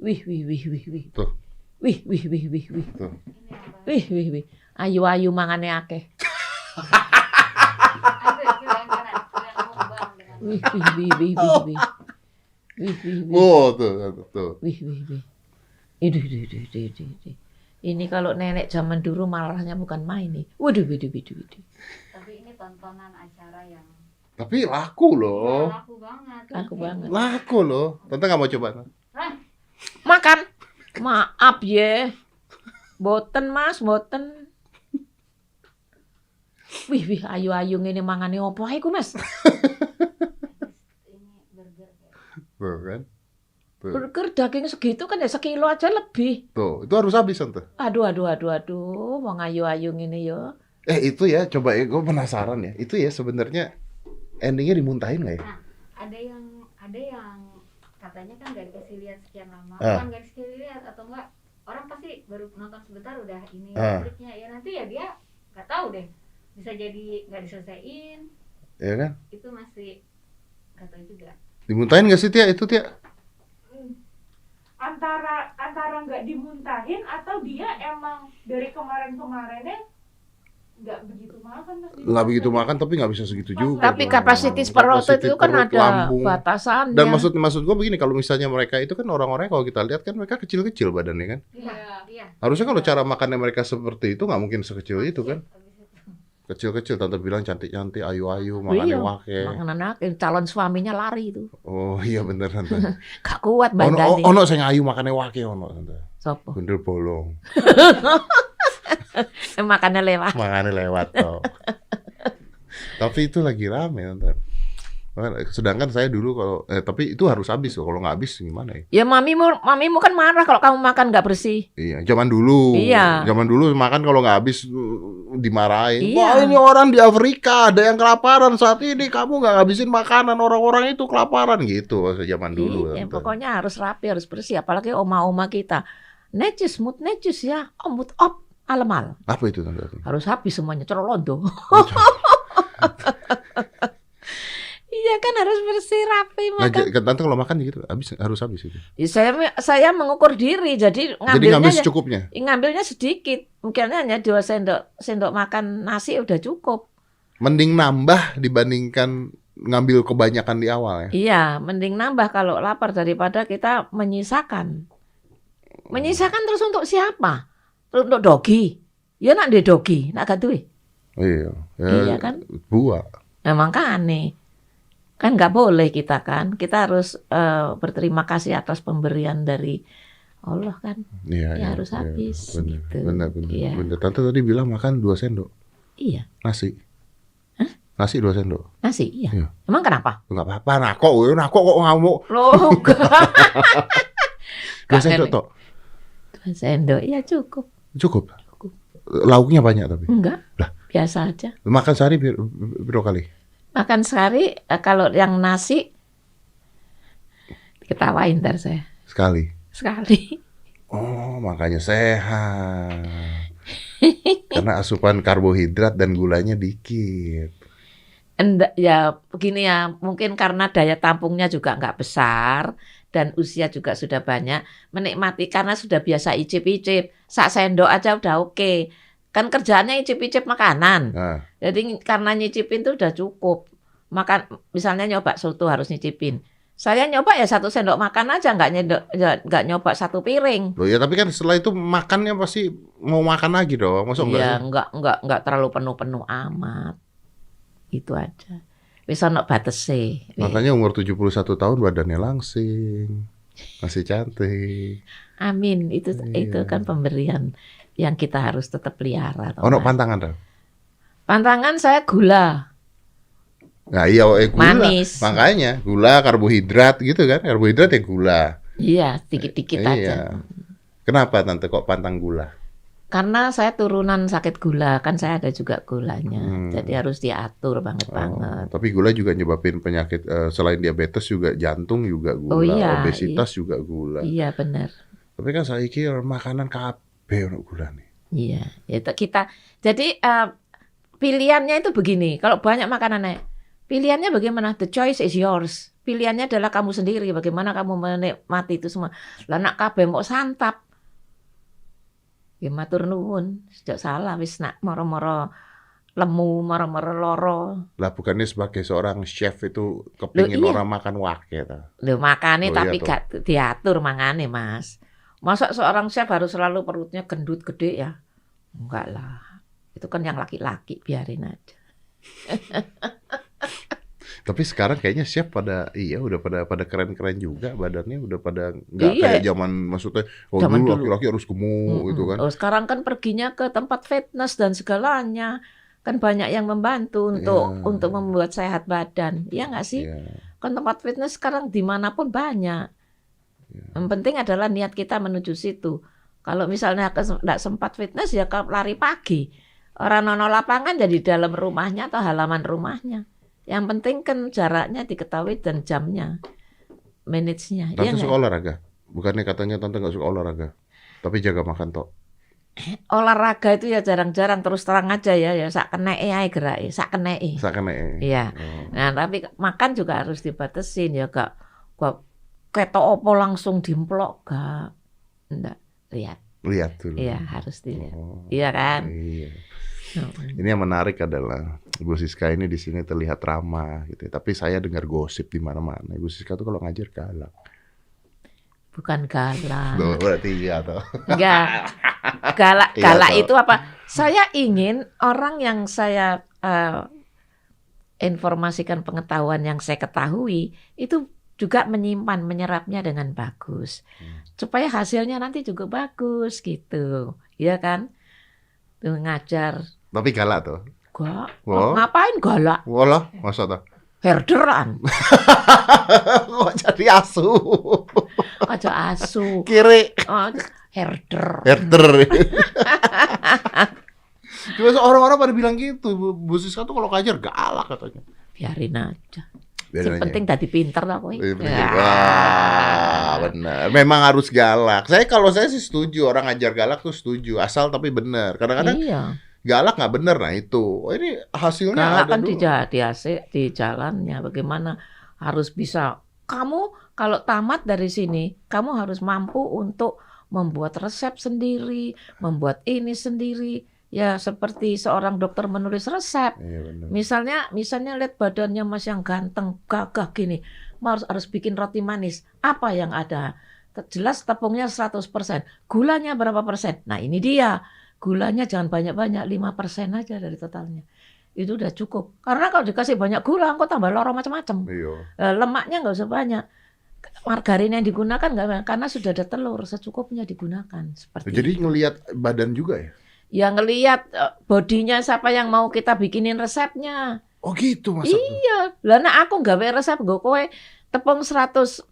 Speaker 3: Wih.
Speaker 4: nah.
Speaker 1: Tuh.
Speaker 3: Wih.
Speaker 4: Ini yang bahas.
Speaker 3: Wih. Ayu mangane akeh.
Speaker 4: Ada itu yang kanan, yang mukbang dengan
Speaker 3: Wih.
Speaker 1: Oh, tuh.
Speaker 3: Wih. Iduh. Ini kalau nenek zaman dulu marahnya bukan main nih. Waduh.
Speaker 4: tapi ini tontonan acara yang
Speaker 1: Tapi laku loh.
Speaker 4: laku banget.
Speaker 3: Laku banget.
Speaker 1: Laku loh. Tante nggak mau coba?
Speaker 3: Makan. Maaf ya. Boten Mas, boten. Wih, ayu ngene mangane opo ae ku Mas?
Speaker 4: Ini burger kayak.
Speaker 1: Tuh kan. Tuh.
Speaker 3: Burger daging segitu kan ya sekilo aja lebih.
Speaker 1: Tuh, itu harus habis tante.
Speaker 3: Aduh, wong ayu ngene yo.
Speaker 1: Itu ya, coba ya, gue penasaran ya. Itu ya sebenarnya endingnya dimuntahin nggak ya?
Speaker 4: Ada yang katanya kan gak dikasih lihat sekian lama.
Speaker 1: Ah.
Speaker 4: Bukan gak dikasih lihat atau enggak, orang pasti baru nonton sebentar udah ini
Speaker 1: Ah.
Speaker 4: triknya. Ya nanti ya dia nggak tahu deh. Bisa jadi nggak diselesain.
Speaker 1: Ya kan?
Speaker 4: Itu masih nggak tahu juga.
Speaker 1: Dimuntahin nggak sih Tia? Itu Tia?
Speaker 2: Antara nggak dimuntahin atau dia emang dari kemarinnya nggak begitu makan Mas.
Speaker 1: Nggak begitu makan tapi nggak bisa segitu juga.
Speaker 3: Tapi
Speaker 1: dong.
Speaker 3: kapasitas perut
Speaker 1: Kapasitas
Speaker 3: itu kan
Speaker 1: perut,
Speaker 3: ada
Speaker 1: lambung.
Speaker 3: batasannya.
Speaker 1: Dan maksud gue begini, kalau misalnya mereka itu kan orang-orang kalau kita lihat kan mereka kecil-kecil badannya kan.
Speaker 4: Iya.
Speaker 1: Harusnya kalau cara makannya mereka seperti itu nggak mungkin sekecil itu kan.
Speaker 4: Habis itu.
Speaker 1: Kecil-kecil, tante bilang cantik-cantik, ayu-ayu, makannya
Speaker 3: Iya.
Speaker 1: wake.
Speaker 3: Makanan calon suaminya lari itu.
Speaker 1: Oh iya bener tante.
Speaker 3: Gak kuat
Speaker 1: Ono
Speaker 3: badannya.
Speaker 1: ono sing ayu makannya wake ono tante.
Speaker 3: Sopo?
Speaker 1: Gundul bolong.
Speaker 3: Makannya lewat.
Speaker 1: Makannya lewat toh. Tapi itu lagi rame tante. Sedangkan saya dulu kalau tapi itu harus habis loh. Kalau nggak habis gimana ya?
Speaker 3: Ya mamimu kan marah kalau kamu makan nggak bersih.
Speaker 1: Iya, zaman dulu.
Speaker 3: Iya.
Speaker 1: Zaman dulu makan kalau nggak habis dimarahin.
Speaker 3: Iya.
Speaker 1: Wah, ini orang di Afrika ada yang kelaparan saat ini. Kamu nggak ngabisin makanan, orang-orang itu kelaparan gitu. Zaman dulu.
Speaker 3: Iya,
Speaker 1: tante.
Speaker 3: pokoknya harus rapi, harus bersih. Apalagi oma-oma kita. Necis ya. Mut op, alemal.
Speaker 1: Apa itu tante?
Speaker 3: Harus habis semuanya, corolondo. Iya kan harus bersih, rapi
Speaker 1: Nah,
Speaker 3: makan.
Speaker 1: tante kalau makan gitu harus habis itu.
Speaker 3: Ya, saya mengukur diri, jadi
Speaker 1: Jadi ngambil
Speaker 3: ngambilnya
Speaker 1: secukupnya.
Speaker 3: ngambilnya sedikit. Mungkin hanya 2 sendok makan nasi udah cukup.
Speaker 1: Mending nambah dibandingkan ngambil kebanyakan di awal ya.
Speaker 3: Iya, mending nambah kalau lapar daripada kita menyisakan. Menyisakan terus untuk siapa? Untuk dogi. Ya nak de dogi, nak gak duwe.
Speaker 1: Iya.
Speaker 3: Iya kan?
Speaker 1: Buah.
Speaker 3: Memang kan nih. Kan nggak boleh kita kan. Kita harus berterima kasih atas pemberian dari Allah kan.
Speaker 1: Iya,
Speaker 3: Ya, harus habis,
Speaker 1: Bener,
Speaker 3: gitu.
Speaker 1: bener.
Speaker 3: Iya.
Speaker 1: Bener. Tante tadi bilang makan 2 sendok
Speaker 3: Iya.
Speaker 1: nasi. Nasi 2 sendok.
Speaker 3: Nasi, iya.
Speaker 1: Iya.
Speaker 3: Emang kenapa?
Speaker 1: Enggak apa-apa, nakok kok ngamuk.
Speaker 3: Loh, enggak.
Speaker 1: 2 sendok tok.
Speaker 3: 2 sendok, iya cukup.
Speaker 1: Cukup.
Speaker 3: Cukup.
Speaker 1: Lauknya banyak tapi.
Speaker 3: Enggak,
Speaker 1: Lah.
Speaker 3: biasa aja.
Speaker 1: Makan sehari berapa kali?
Speaker 3: Makan sehari, kalau yang nasi, ketawain ntar saya.
Speaker 1: Sekali.
Speaker 3: Sekali.
Speaker 1: Oh, makanya sehat. Karena asupan karbohidrat dan gulanya dikit.
Speaker 3: Enggak, ya begini ya, mungkin karena daya tampungnya juga nggak besar dan usia juga sudah banyak, menikmati karena sudah biasa icip-icip, sak sendok aja udah oke. Kan kerjaannya icip-icip makanan,
Speaker 1: Nah,
Speaker 3: jadi karena nyicipin tuh udah cukup. Makan, misalnya nyoba soto harus nyicipin. Saya nyoba ya 1 sendok makan aja, nggak nyoba 1 piring.
Speaker 1: loh ya tapi kan setelah itu makannya pasti mau makan lagi dong. Masa enggak
Speaker 3: Iya,
Speaker 1: sih?
Speaker 3: nggak terlalu penuh-penuh amat. Itu aja. Wis ono batese.
Speaker 1: Makanya umur 71 tahun badannya langsing. Masih cantik.
Speaker 3: Amin, itu
Speaker 1: Iya.
Speaker 3: kan pemberian yang kita harus tetap pelihara. toh,
Speaker 1: Ono
Speaker 3: Mas.
Speaker 1: pantangan dong.
Speaker 3: Pantangan saya gula,
Speaker 1: Nah iya, gula.
Speaker 3: manis.
Speaker 1: Makanya gula, karbohidrat gitu kan. Karbohidrat ya gula.
Speaker 3: Iya, dikit-dikit aja.
Speaker 1: Iya. Kenapa Tante kok pantang gula?
Speaker 3: Karena saya turunan sakit gula, kan saya ada juga gulanya.
Speaker 1: Hmm.
Speaker 3: Jadi harus diatur banget.
Speaker 1: Tapi gula juga nyebabin penyakit selain diabetes juga jantung juga gula,
Speaker 3: Oh iya,
Speaker 1: obesitas juga gula.
Speaker 3: Iya benar.
Speaker 1: Tapi kan saiki makanan kabeh ono gula nih.
Speaker 3: Iya, itu kita. Jadi pilihannya itu begini. Kalau banyak makanannya, pilihannya bagaimana? The choice is yours. Pilihannya adalah kamu sendiri. Bagaimana kamu menikmati itu semua. Lah nak kabeh mau santap. Ya matur nuwun, sejak salah wis nak moro-moro lemu, moro-moro loro.
Speaker 1: Lah bukannya sebagai seorang chef itu kepingin
Speaker 3: Loh, iya.
Speaker 1: orang makan wake ta?
Speaker 3: Lho makane
Speaker 1: Oh,
Speaker 3: tapi
Speaker 1: iya,
Speaker 3: gak diatur mangane, Mas. Masa seorang chef harus selalu perutnya gendut gede ya? Enggak lah. Itu kan yang laki-laki, biarin aja.
Speaker 1: Tapi sekarang kayaknya chef udah pada keren-keren juga badannya, udah pada nggak
Speaker 3: Iya.
Speaker 1: kayak zaman, maksudnya
Speaker 3: Zaman
Speaker 1: dulu
Speaker 3: dulu.
Speaker 1: laki-laki harus gemuk gitu kan.
Speaker 3: Oh, sekarang kan perginya ke tempat fitness dan segalanya. Kan banyak yang membantu
Speaker 1: Iya.
Speaker 3: untuk membuat sehat badan. Iya nggak sih?
Speaker 1: Iya.
Speaker 3: Kan tempat fitness sekarang dimanapun banyak.
Speaker 1: Iya.
Speaker 3: Yang penting adalah niat kita menuju situ. Kalau misalnya nggak sempat fitness ya lari pagi. Orang nono lapangan jadi dalam rumahnya atau halaman rumahnya. Yang penting kan jaraknya diketahui dan jamnya, minutes-nya. Iya
Speaker 1: Tante
Speaker 3: nggak?
Speaker 1: suka olahraga? Bukannya katanya Tante nggak suka olahraga, tapi jaga makan tok.
Speaker 3: Olahraga itu ya jarang-jarang, terus terang aja ya sak keneke ae gerake, sak keneke.
Speaker 1: Sakene.
Speaker 3: Iya.
Speaker 1: Oh.
Speaker 3: Nah, tapi makan juga harus dibatasin ya, gak ketok opo langsung dimplok gak. Enggak, lihat.
Speaker 1: Lihat dulu.
Speaker 3: Iya, harus dilihat.
Speaker 1: Oh.
Speaker 3: Iya kan?
Speaker 1: Iya.
Speaker 3: Hmm.
Speaker 1: Ini yang menarik adalah Bu Siska ini di sini terlihat ramah gitu. Tapi saya dengar gosip di mana-mana. Bu Siska tuh kalau ngajar galak.
Speaker 3: Bukan galak.
Speaker 1: Tuh, berarti iya toh.
Speaker 3: Enggak. Galak
Speaker 1: Iya,
Speaker 3: galak
Speaker 1: toh.
Speaker 3: itu apa? Saya ingin orang yang saya informasikan pengetahuan yang saya ketahui itu juga menyimpan, menyerapnya dengan bagus. Supaya hasilnya nanti juga bagus gitu. Iya kan? Tuh ngajar.
Speaker 1: Tapi galak tuh.
Speaker 3: Gak,
Speaker 1: Oh.
Speaker 3: ngapain galak?
Speaker 1: Walah, masa tuh.
Speaker 3: Herderan.
Speaker 1: Kok jadi asu?
Speaker 3: Aja asu.
Speaker 1: Kiri.
Speaker 3: Oh, herder.
Speaker 1: Herder. Cuma orang-orang pada bilang gitu, Bu Siska tuh kalau ngajar galak katanya.
Speaker 3: Biarin aja.
Speaker 1: Biarin
Speaker 3: Yang
Speaker 1: aja.
Speaker 3: penting tadi pinter lah kowe.
Speaker 1: Iya, bener.
Speaker 3: Ya.
Speaker 1: Wah, benar. Memang harus galak. Kalau saya sih setuju, orang ngajar galak tuh setuju, asal tapi benar. Kadang-kadang
Speaker 3: Iya.
Speaker 1: galak nggak bener, nah itu. Oh, ini hasilnya
Speaker 3: Galak
Speaker 1: ada
Speaker 3: kan
Speaker 1: dulu.
Speaker 3: di jalannya. Bagaimana harus bisa. Kamu kalau tamat dari sini, kamu harus mampu untuk membuat resep sendiri, membuat ini sendiri. Ya seperti seorang dokter menulis resep.
Speaker 1: Iya benar.
Speaker 3: Misalnya lihat badannya Mas yang ganteng, gagah gini, harus bikin roti manis. Apa yang ada? Jelas tepungnya 100%. Gulanya berapa persen? Nah ini dia. Gulanya jangan banyak-banyak, 5% aja dari totalnya. Itu udah cukup. Karena kalau dikasih banyak gula, engkau tambah loro macam-macam.
Speaker 1: Iya.
Speaker 3: Lemaknya nggak usah banyak. Margarin yang digunakan nggak banyak, karena sudah ada telur, secukupnya digunakan. Seperti
Speaker 1: Jadi ngelihat badan juga ya?
Speaker 3: ya ngelihat bodinya siapa yang mau kita bikinin resepnya.
Speaker 1: Oh gitu masak.
Speaker 3: Iya, lah nek aku gawe resep nggo kowe tepung 100%,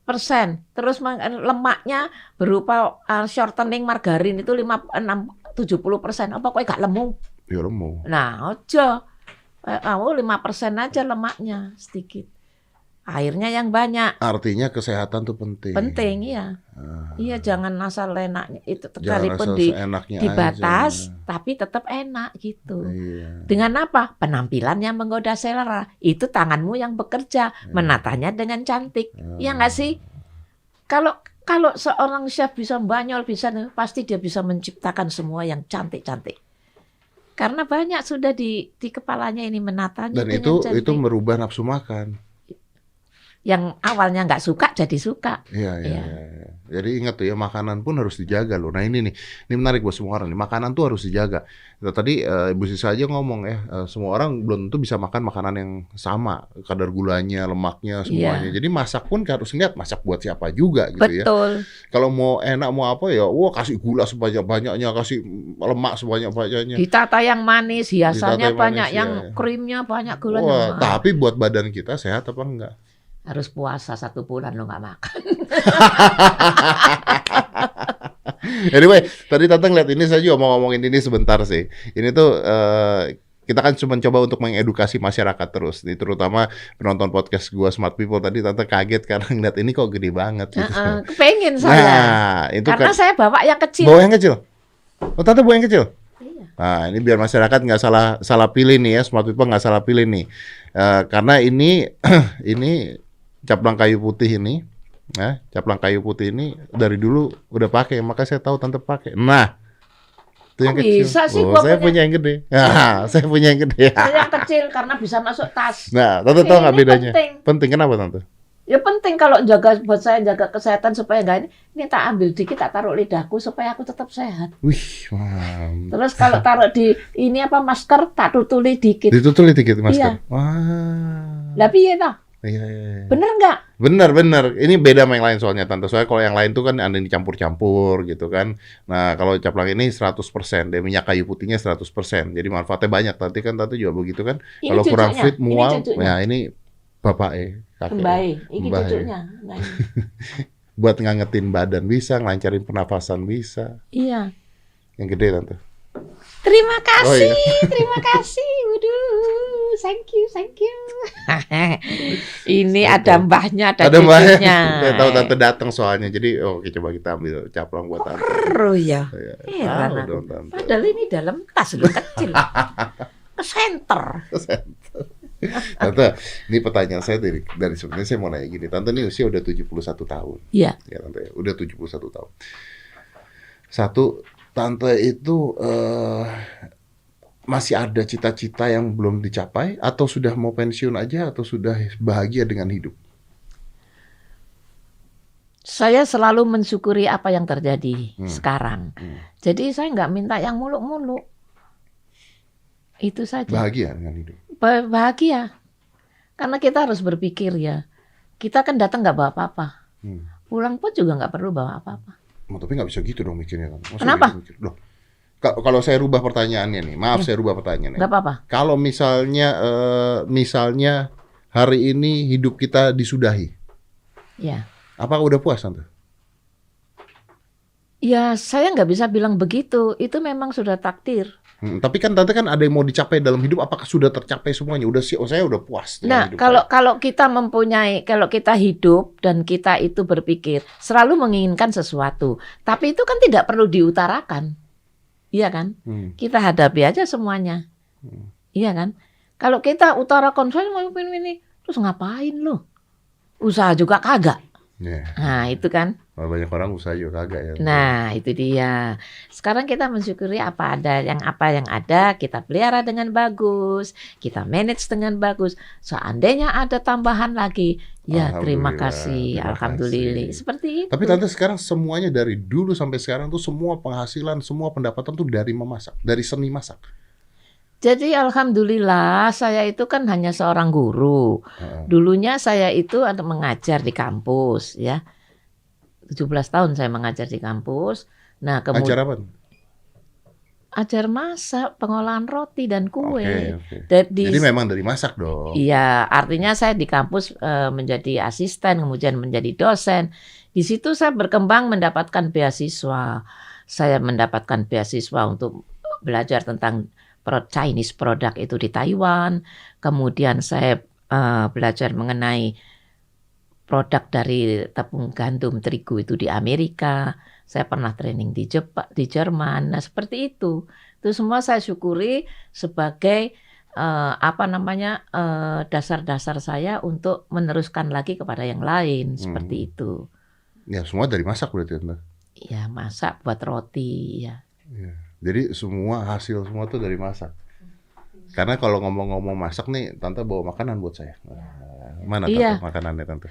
Speaker 3: terus lemaknya berupa shortening margarin itu 70%. Apa kowe gak lemu?
Speaker 1: Ya lemu.
Speaker 3: Nah, aja. Kamu 5% aja lemaknya sedikit. Airnya yang banyak.
Speaker 1: Artinya kesehatan tuh penting.
Speaker 3: Penting iya. Iya, jangan asal enaknya itu
Speaker 1: Jangan
Speaker 3: sekalipun
Speaker 1: asal seenaknya
Speaker 3: dibatas
Speaker 1: aja.
Speaker 3: tapi tetap enak gitu.
Speaker 1: Iya.
Speaker 3: Dengan apa? Penampilan yang menggoda selera. Itu tanganmu yang bekerja, menatanya dengan cantik. Iya nggak sih? Kalau seorang chef bisa banyol, pasti dia bisa menciptakan semua yang cantik-cantik. Karena banyak sudah di kepalanya ini menatanya
Speaker 1: Dan
Speaker 3: dengan cantik.
Speaker 1: itu merubah nafsu makan.
Speaker 3: yang awalnya nggak suka jadi suka.
Speaker 1: Iya. Jadi ingat tuh ya, makanan pun harus dijaga loh. Nah ini menarik buat semua orang nih. Makanan tuh harus dijaga. Nah, tadi Ibu Sisa aja ngomong ya, semua orang belum tentu bisa makan makanan yang sama, kadar gulanya, lemaknya, semuanya. Jadi masak pun harus lihat masak buat siapa juga gitu ya.
Speaker 3: Betul.
Speaker 1: Kalau mau enak mau apa ya, wah kasih gula sebanyak-banyaknya, kasih lemak sebanyak-banyaknya.
Speaker 3: Ditata yang manis, hiasannya
Speaker 1: Ditata yang
Speaker 3: banyak,
Speaker 1: manis,
Speaker 3: yang
Speaker 1: ya.
Speaker 3: krimnya banyak
Speaker 1: Wah,
Speaker 3: gulanya.
Speaker 1: tapi buat badan kita sehat apa enggak?
Speaker 3: Harus puasa 1 bulan lo nggak makan.
Speaker 1: Anyway, tadi Tante ngeliat ini, saya juga mau ngomongin ini sebentar sih. Ini tuh kita kan cuma coba untuk mengedukasi masyarakat terus, nih, terutama penonton podcast gua Smart People. Tadi Tante kaget karena ngeliat ini kok gede banget gitu.
Speaker 3: Kepengen saya.
Speaker 1: Nah, itu
Speaker 3: Karena
Speaker 1: kan
Speaker 3: saya bawa yang kecil.
Speaker 1: bawa yang kecil. Oh, Tante bawa yang kecil.
Speaker 3: Iya.
Speaker 1: Nah, ini biar masyarakat nggak salah pilih nih ya, Smart People nggak salah pilih nih. Karena ini ini caplang kayu putih ini. Nah, caplang kayu putih ini dari dulu udah pakai, maka saya tahu Tante pakai. Nah, itu yang
Speaker 3: Kok
Speaker 1: kecil.
Speaker 3: bisa sih
Speaker 1: Oh,
Speaker 3: gua
Speaker 1: saya punya yang gede. Nah, saya punya yang gede.
Speaker 3: Saya yang kecil karena bisa masuk tas.
Speaker 1: Nah, Tante tahu nggak
Speaker 3: Ini
Speaker 1: bedanya?
Speaker 3: penting.
Speaker 1: Penting kenapa Tante?
Speaker 3: Ya penting kalau buat saya jaga kesehatan supaya nggak ini tak ambil dikit tak taruh lidahku supaya aku tetap sehat.
Speaker 1: Wih, mantap.
Speaker 3: Terus kalau taruh di ini masker tak tutuli dikit.
Speaker 1: Ditutuli dikit
Speaker 3: Iya.
Speaker 1: masker. Wah.
Speaker 3: Lah piye toh?
Speaker 1: Iya.
Speaker 3: Bener nggak?
Speaker 1: Bener. Ini beda sama yang lain soalnya Tante. Soalnya kalau yang lain tuh kan ada yang dicampur-campur gitu kan. Nah, kalau caplang ini 100%. Dia minyak kayu putihnya 100%. Jadi manfaatnya banyak. Tante juga begitu kan.
Speaker 3: Ini
Speaker 1: Kalau kurang
Speaker 3: cucunya,
Speaker 1: fit,
Speaker 3: ini
Speaker 1: mual.
Speaker 3: cucunya.
Speaker 1: Nah, ini bapak kakek.
Speaker 3: Mbak, ini
Speaker 1: Mbak.
Speaker 3: cucunya. Nah, ini.
Speaker 1: Buat ngangetin badan bisa, ngelancarin pernafasan bisa.
Speaker 3: Iya.
Speaker 1: Yang gede Tante.
Speaker 3: Terima kasih,
Speaker 1: Oh, iya.
Speaker 3: terima kasih. Waduh, thank you. Ini ada mbahnya, ada
Speaker 1: mbaknya.
Speaker 3: cucunya.
Speaker 1: Saya tahu Tante datang soalnya. Jadi oke, coba kita ambil caplang buat Tante.
Speaker 3: Seru ya.
Speaker 1: Ya,
Speaker 3: Heran
Speaker 1: tahu
Speaker 3: aku.
Speaker 1: dong, Tante.
Speaker 3: Padahal ini dalam tas loh, kecil. Ke center.
Speaker 1: Tante, ini pertanyaan saya dari sebenarnya saya mau nanya gini. Tante ini usia udah 71 tahun.
Speaker 3: Iya.
Speaker 1: Ya Tante, udah 71 tahun. Satu, Tante itu masih ada cita-cita yang belum dicapai, atau sudah mau pensiun aja, atau sudah bahagia dengan hidup?
Speaker 3: Saya selalu mensyukuri apa yang terjadi
Speaker 1: Hmm.
Speaker 3: sekarang. Jadi saya nggak minta yang muluk-muluk. Itu saja.
Speaker 1: Bahagia dengan hidup.
Speaker 3: Bahagia. Karena kita harus berpikir ya. Kita kan datang nggak bawa apa-apa. Pulang pun juga nggak perlu bawa apa-apa.
Speaker 1: Tapi nggak bisa gitu dong mikirnya. Masa
Speaker 3: Kenapa?
Speaker 1: gitu mikir? Loh, kalau saya rubah pertanyaannya nih, maaf saya rubah pertanyaannya.
Speaker 3: Nggak apa-apa.
Speaker 1: Kalau misalnya hari ini hidup kita disudahi,
Speaker 3: Ya.
Speaker 1: apakah udah puas Tante?
Speaker 3: Ya saya nggak bisa bilang begitu. Itu memang sudah takdir.
Speaker 1: Tapi kan Tante kan ada yang mau dicapai dalam hidup, apakah sudah tercapai semuanya? Saya udah puas dengan
Speaker 3: Nah,
Speaker 1: hidup
Speaker 3: kalau kita kalau kita hidup dan kita itu berpikir selalu menginginkan sesuatu, tapi itu kan tidak perlu diutarakan, iya kan? Kita hadapi aja semuanya, iya kan? Kalau kita utarakan saya mau ini, terus ngapain lo? Usaha juga kagak.
Speaker 1: Yeah.
Speaker 3: Nah itu kan.
Speaker 1: Banyak orang usaha juga kagak ya.
Speaker 3: Nah itu dia. Sekarang kita mensyukuri apa yang ada kita pelihara dengan bagus, kita manage dengan bagus. Seandainya ada tambahan lagi, ya terima kasih, alhamdulillah. Seperti itu.
Speaker 1: Tapi Tante sekarang semuanya dari dulu sampai sekarang tuh semua penghasilan, semua pendapatan tuh dari memasak, dari seni masak.
Speaker 3: Jadi alhamdulillah saya itu kan hanya seorang guru. Dulunya saya itu ada mengajar di kampus ya. 17 tahun saya mengajar di kampus. Nah, kemudian
Speaker 1: ajar apa?
Speaker 3: Ajar masak, pengolahan roti dan kue.
Speaker 1: Okay.
Speaker 3: Jadi
Speaker 1: memang dari masak dong.
Speaker 3: Iya, artinya saya di kampus menjadi asisten, kemudian menjadi dosen. Di situ saya berkembang mendapatkan beasiswa. Saya mendapatkan beasiswa untuk belajar tentang Chinese product itu di Taiwan. Kemudian saya belajar mengenai produk dari tepung gandum terigu itu di Amerika. Saya pernah training di Jerman. Nah, seperti itu. Itu semua saya syukuri sebagai dasar-dasar saya untuk meneruskan lagi kepada yang lain, seperti itu.
Speaker 1: Ya, semua dari masak berarti, Tante.
Speaker 3: Ya, masak buat roti ya.
Speaker 1: Jadi semua hasil semua tuh dari masak. Karena kalau ngomong-ngomong masak nih, Tante bawa makanan buat saya. Mana
Speaker 3: Iya.
Speaker 1: Tante makanannya Tante?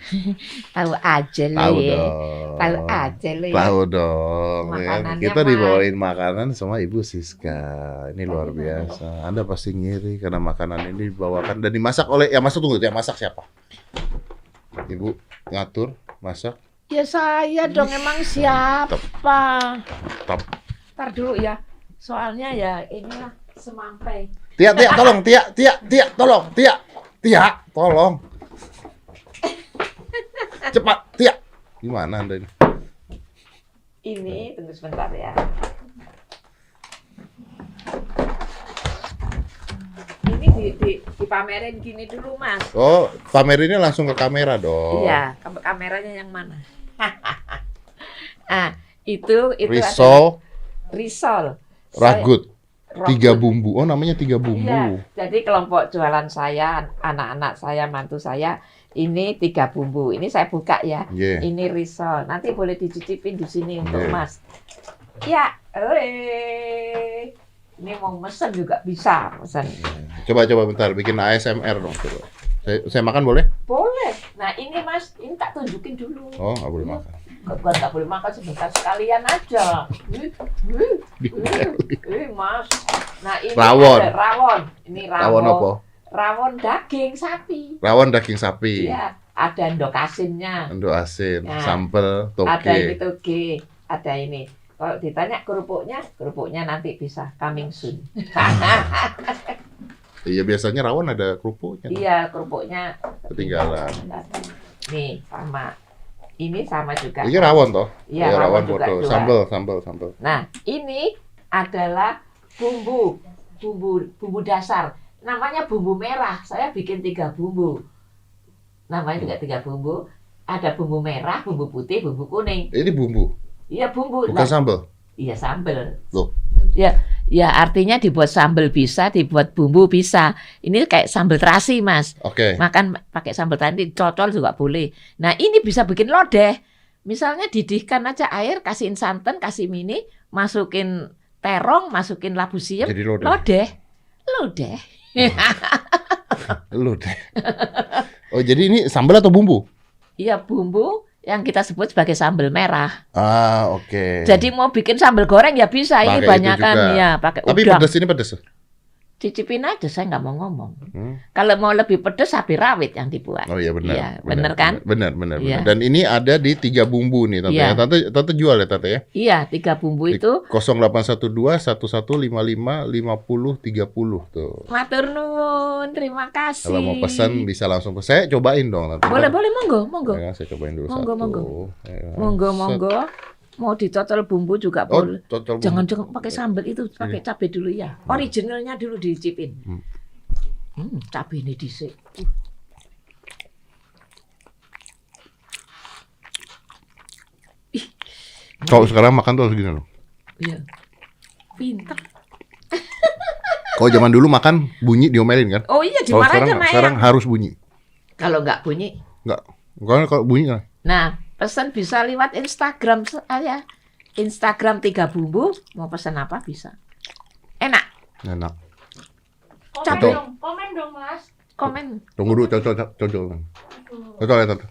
Speaker 3: Tahu aja
Speaker 1: Tahu
Speaker 3: Le.
Speaker 1: dong.
Speaker 3: Tahu aja Le.
Speaker 1: Tahu dong. Ya kan?
Speaker 3: Makanannya
Speaker 1: Kita
Speaker 3: mah.
Speaker 1: dibawain makanan sama Ibu Siska. Ini luar biasa. Anda pasti ngiri karena makanan ini dibawakan dan dimasak oleh yang masak siapa? Ibu ngatur, masak.
Speaker 3: Ya saya dong, emang siapa?
Speaker 1: Top.
Speaker 3: Ntar dulu ya. Soalnya ya inilah semampai.
Speaker 1: Tia, tolong, Tia, tolong, Tia, tolong. Cepat, Tia. Gimana Anda ini?
Speaker 3: Ini tunggu sebentar ya. Ini dipamerin gini dulu Mas.
Speaker 1: Oh, pamerinnya langsung ke kamera dong.
Speaker 3: Iya, kameranya yang mana? Ah, itu
Speaker 1: Risol,
Speaker 3: risol.
Speaker 1: ragut,
Speaker 3: Saya-
Speaker 1: 3
Speaker 3: ragut.
Speaker 1: bumbu. Oh, namanya 3 bumbu.
Speaker 3: Iya, jadi kelompok jualan saya, anak-anak saya, mantu saya, ini 3 bumbu. Ini saya buka ya.
Speaker 1: Iya.
Speaker 3: Ini risol. Nanti boleh dicicipin di sini untuk
Speaker 1: Iya.
Speaker 3: Mas. Ya, ini mau mesen juga bisa mesen.
Speaker 1: Coba bentar, bikin ASMR dong. Coba. Saya makan boleh?
Speaker 3: Boleh. Nah ini Mas, ini tak tunjukin dulu.
Speaker 1: Oh, nggak boleh makan.
Speaker 3: Bukan nggak boleh makan, sebentar sekalian aja. Mas. Nah ini
Speaker 1: Rawon.
Speaker 3: ada rawon. Ini
Speaker 1: Rawon apa?
Speaker 3: Rawon daging sapi.
Speaker 1: Rawon daging sapi,
Speaker 3: Iya, ada endok asinnya.
Speaker 1: endok asin,
Speaker 3: Ya.
Speaker 1: sambal,
Speaker 3: Ada ini
Speaker 1: toge.
Speaker 3: toge, ada ini. Kalau ditanya kerupuknya nanti bisa coming soon.
Speaker 1: Iya, biasanya rawon ada kerupuknya.
Speaker 3: Iya, kerupuknya
Speaker 1: Ketinggalan.
Speaker 3: nih sama. Ini sama juga.
Speaker 1: Ini rawon toh?
Speaker 3: Iya,
Speaker 1: Ya, rawon
Speaker 3: juga
Speaker 1: foto.
Speaker 3: dua.
Speaker 1: Sambal.
Speaker 3: Nah, ini adalah bumbu dasar. Namanya bumbu merah. Saya bikin 3 bumbu. Namanya juga 3 bumbu. Ada bumbu merah, bumbu putih, bumbu kuning.
Speaker 1: Ini bumbu,
Speaker 3: Iya bumbu.
Speaker 1: bukan
Speaker 3: Nah,
Speaker 1: sambal.
Speaker 3: iya sambel.
Speaker 1: Loh.
Speaker 3: Ya artinya dibuat sambel bisa, dibuat bumbu bisa. Ini kayak sambel terasi, Mas.
Speaker 1: Oke.
Speaker 3: Makan pakai sambal tadi, cocol juga boleh. Nah, ini bisa bikin lodeh. Misalnya didihkan aja air, kasihin santan, kasih mini, masukin terong, masukin labu siam,
Speaker 1: Jadi lodeh.
Speaker 3: Lodeh.
Speaker 1: Lodeh. Oh, jadi ini sambal atau bumbu?
Speaker 3: Iya, bumbu yang kita sebut sebagai sambal merah.
Speaker 1: Ah, oke.
Speaker 3: Jadi mau bikin sambal goreng ya bisa.
Speaker 1: Pakai
Speaker 3: Ini
Speaker 1: itu
Speaker 3: banyakan
Speaker 1: juga.
Speaker 3: ya pakai
Speaker 1: Tapi
Speaker 3: udang.
Speaker 1: pedas ini pedas.
Speaker 3: Cicipin aja, saya nggak mau ngomong.
Speaker 1: Hmm.
Speaker 3: Kalau mau lebih pedas, cabai rawit yang dibuat.
Speaker 1: Oh iya benar.
Speaker 3: Iya, benar kan?
Speaker 1: Benar.
Speaker 3: Iya.
Speaker 1: Dan ini ada di 3 bumbu nih Tante.
Speaker 3: Iya.
Speaker 1: Ya. Tante jual ya Tante ya?
Speaker 3: Iya, 3 bumbu
Speaker 1: Di
Speaker 3: itu.
Speaker 1: 0812 1155 50 30 tuh.
Speaker 3: Matur nuwun, terima kasih.
Speaker 1: Kalau mau pesan bisa langsung pesan. Saya cobain dong Tante.
Speaker 3: Boleh, monggo.
Speaker 1: Ya, saya cobain dulu
Speaker 3: Monggo,
Speaker 1: satu.
Speaker 3: monggo.
Speaker 1: Ya,
Speaker 3: Monggo. Mau dicocol bumbu juga
Speaker 1: Oh,
Speaker 3: boleh.
Speaker 1: cocol bumbu.
Speaker 3: Jangan pakai sambal itu, pakai cabai dulu ya. Originalnya dulu dicicipin. Cabai ini dhisik.
Speaker 1: Kalau sekarang makan tuh harus gini loh.
Speaker 3: Iya. Pinter.
Speaker 1: Kalau zaman dulu makan bunyi diomelin kan?
Speaker 3: Oh iya,
Speaker 1: Kalau
Speaker 3: dimarahin
Speaker 1: sekarang,
Speaker 3: sama
Speaker 1: sekarang
Speaker 3: Eyang.
Speaker 1: harus bunyi.
Speaker 3: Kalau nggak bunyi.
Speaker 1: Enggak. Kalau bunyi kan?
Speaker 3: Nah, pesan bisa lewat Instagram saya. Instagram 3 bumbu, mau pesan apa bisa. Enak.
Speaker 1: Enak.
Speaker 3: Cabai.
Speaker 2: Komen dong Mas.
Speaker 3: Komen.
Speaker 1: Tunggu dulu, cocol. Cocol ya Tante.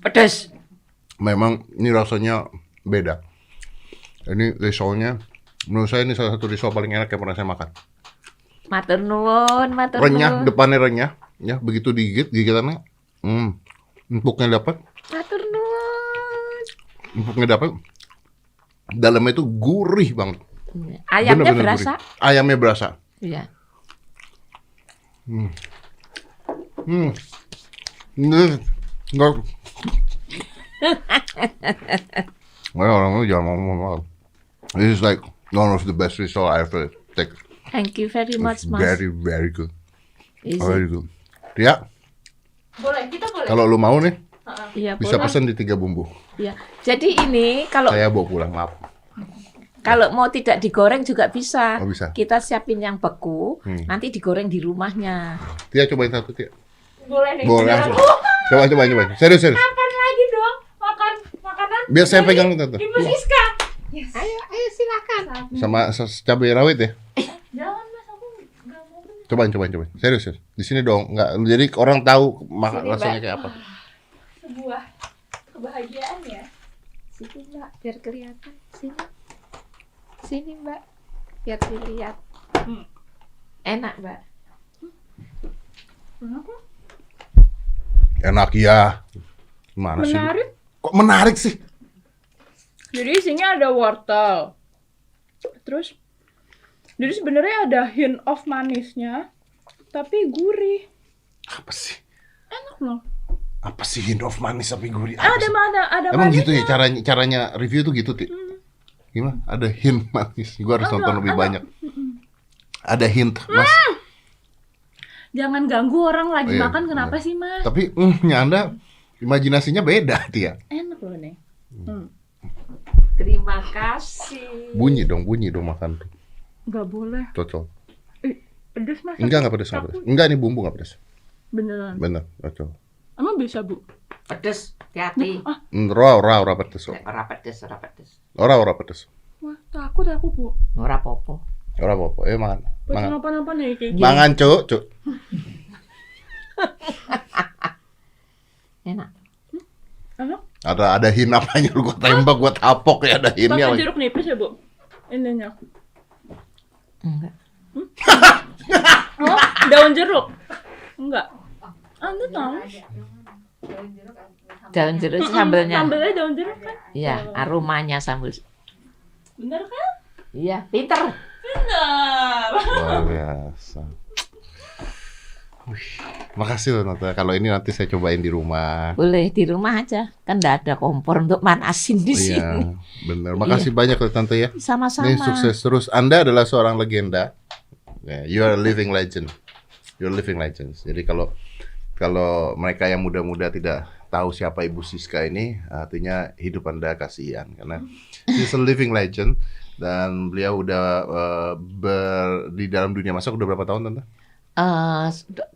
Speaker 3: Pedas.
Speaker 1: Memang ini rasanya beda. Ini risolnya, menurut saya ini salah satu risol paling enak yang pernah saya makan.
Speaker 3: Matur nuwun.
Speaker 1: Renyah, depannya renyah, ya begitu digigit, gigitannya, empuknya dapat,
Speaker 3: Matur nuwun.
Speaker 1: dalamnya itu gurih banget.
Speaker 3: Ayamnya
Speaker 1: Bener-bener
Speaker 3: berasa?
Speaker 1: gurih. Ayamnya berasa.
Speaker 3: Iya.
Speaker 1: Enggak. Orang jangan ngomong. This is like one of the best risol I ever take.
Speaker 3: Thank you very much,
Speaker 1: It's
Speaker 3: Mas.
Speaker 1: very good.
Speaker 3: Is it?
Speaker 1: Very good. Ya,
Speaker 2: Boleh, kita boleh.
Speaker 1: kalau lu mau nih,
Speaker 3: Iya,
Speaker 1: bisa
Speaker 3: boleh.
Speaker 1: pesan di 3 bumbu.
Speaker 3: Iya. Jadi ini kalau
Speaker 1: Saya bawa pulang, maaf.
Speaker 3: mau tidak digoreng juga bisa.
Speaker 1: Oh, bisa.
Speaker 3: Kita siapin yang beku, nanti digoreng di rumahnya.
Speaker 1: Tia, cobain satu, Tia.
Speaker 2: Boleh deh.
Speaker 1: Boleh langsung. Coba. Serius.
Speaker 2: Kapan lagi dong makan makanan?
Speaker 1: Biar saya
Speaker 2: dari
Speaker 1: pegang, Tante.
Speaker 2: Ibu Siska.
Speaker 3: Ayo silakan.
Speaker 1: Sama cabai rawit ya.
Speaker 2: Jangan Mas, sama
Speaker 1: Cobain. Serius. Di sini dong, enggak. Jadi orang tahu makan
Speaker 3: Sini,
Speaker 1: rasanya
Speaker 3: Mbak.
Speaker 1: kayak apa.
Speaker 2: Sebuah kebahagiaan ya.
Speaker 3: Sini Mbak, biar kelihatan. Sini Mbak, biar dilihat. Enak Mbak.
Speaker 1: Enak ya. Gimana sih?
Speaker 2: Menarik.
Speaker 1: Kok menarik sih?
Speaker 2: Jadi isinya ada wortel. Terus jadi sebenarnya ada hint of manisnya, tapi gurih.
Speaker 1: Apa sih?
Speaker 2: Enak loh.
Speaker 1: Apa sih hint of manis tapi gurih? Apa
Speaker 2: Ada
Speaker 1: sih? Emang
Speaker 2: manisnya.
Speaker 1: gitu ya caranya review tuh gitu, Ti? Gimana? Ada hint manis. Gua harus nonton lebih banyak. Ada hint, Mas.
Speaker 2: Jangan ganggu orang lagi
Speaker 1: Oh, iya,
Speaker 2: makan, kenapa
Speaker 1: iya.
Speaker 2: sih, Mas?
Speaker 1: Tapi Anda imajinasinya beda, Tia.
Speaker 2: Enak loh nih.
Speaker 3: Terima kasih.
Speaker 1: Bunyi dong makan tuh.
Speaker 2: Nggak boleh.
Speaker 1: Cocok.
Speaker 2: Pedes, Mas.
Speaker 1: Enggak pedes. Enggak, ini bumbu enggak pedes.
Speaker 2: Beneran.
Speaker 1: Bener, cocok.
Speaker 2: Emang bisa, Bu?
Speaker 3: Pedes, hati-hati.
Speaker 1: Ora pedes kok.
Speaker 3: Ora pedes.
Speaker 1: Ora pedes.
Speaker 2: Wah, takut aku, Bu.
Speaker 3: Ora popo.
Speaker 1: Ora apa-apa. Makan.
Speaker 2: Buat
Speaker 1: Mangan.
Speaker 2: kenapa-napa nih kayak gini.
Speaker 1: Mangan, Cuk.
Speaker 3: Enak.
Speaker 2: Enak.
Speaker 1: Ada hint apanya lu gua tembak, gua tapok ya ada hintnya
Speaker 2: Pakai
Speaker 1: lagi.
Speaker 2: jeruk nipis ya, Bu? Ininya.
Speaker 3: Enggak.
Speaker 2: Oh, daun jeruk? Enggak. Anda tahu?
Speaker 3: Daun jeruk sambelnya.
Speaker 2: Sambelnya daun jeruk kan?
Speaker 3: Iya, aromanya sambel.
Speaker 2: Bener kan?
Speaker 3: Iya, pinter.
Speaker 2: Bener.
Speaker 1: Luar biasa. Wih, makasih loh Nata. Kalau ini nanti saya cobain di rumah.
Speaker 3: Boleh di rumah aja. Kan enggak ada kompor untuk manasin di sini.
Speaker 1: Iya, bener. Makasih banyak loh Tante ya.
Speaker 3: Sama-sama.
Speaker 1: Ini sukses terus. Anda adalah seorang legenda. Yeah, you are a living legend. You're a living legends. Jadi kalau mereka yang muda-muda tidak tahu siapa Ibu Siska ini, artinya hidup Anda kasihan karena she's a living legend dan beliau udah di dalam dunia masak udah berapa tahun Tante?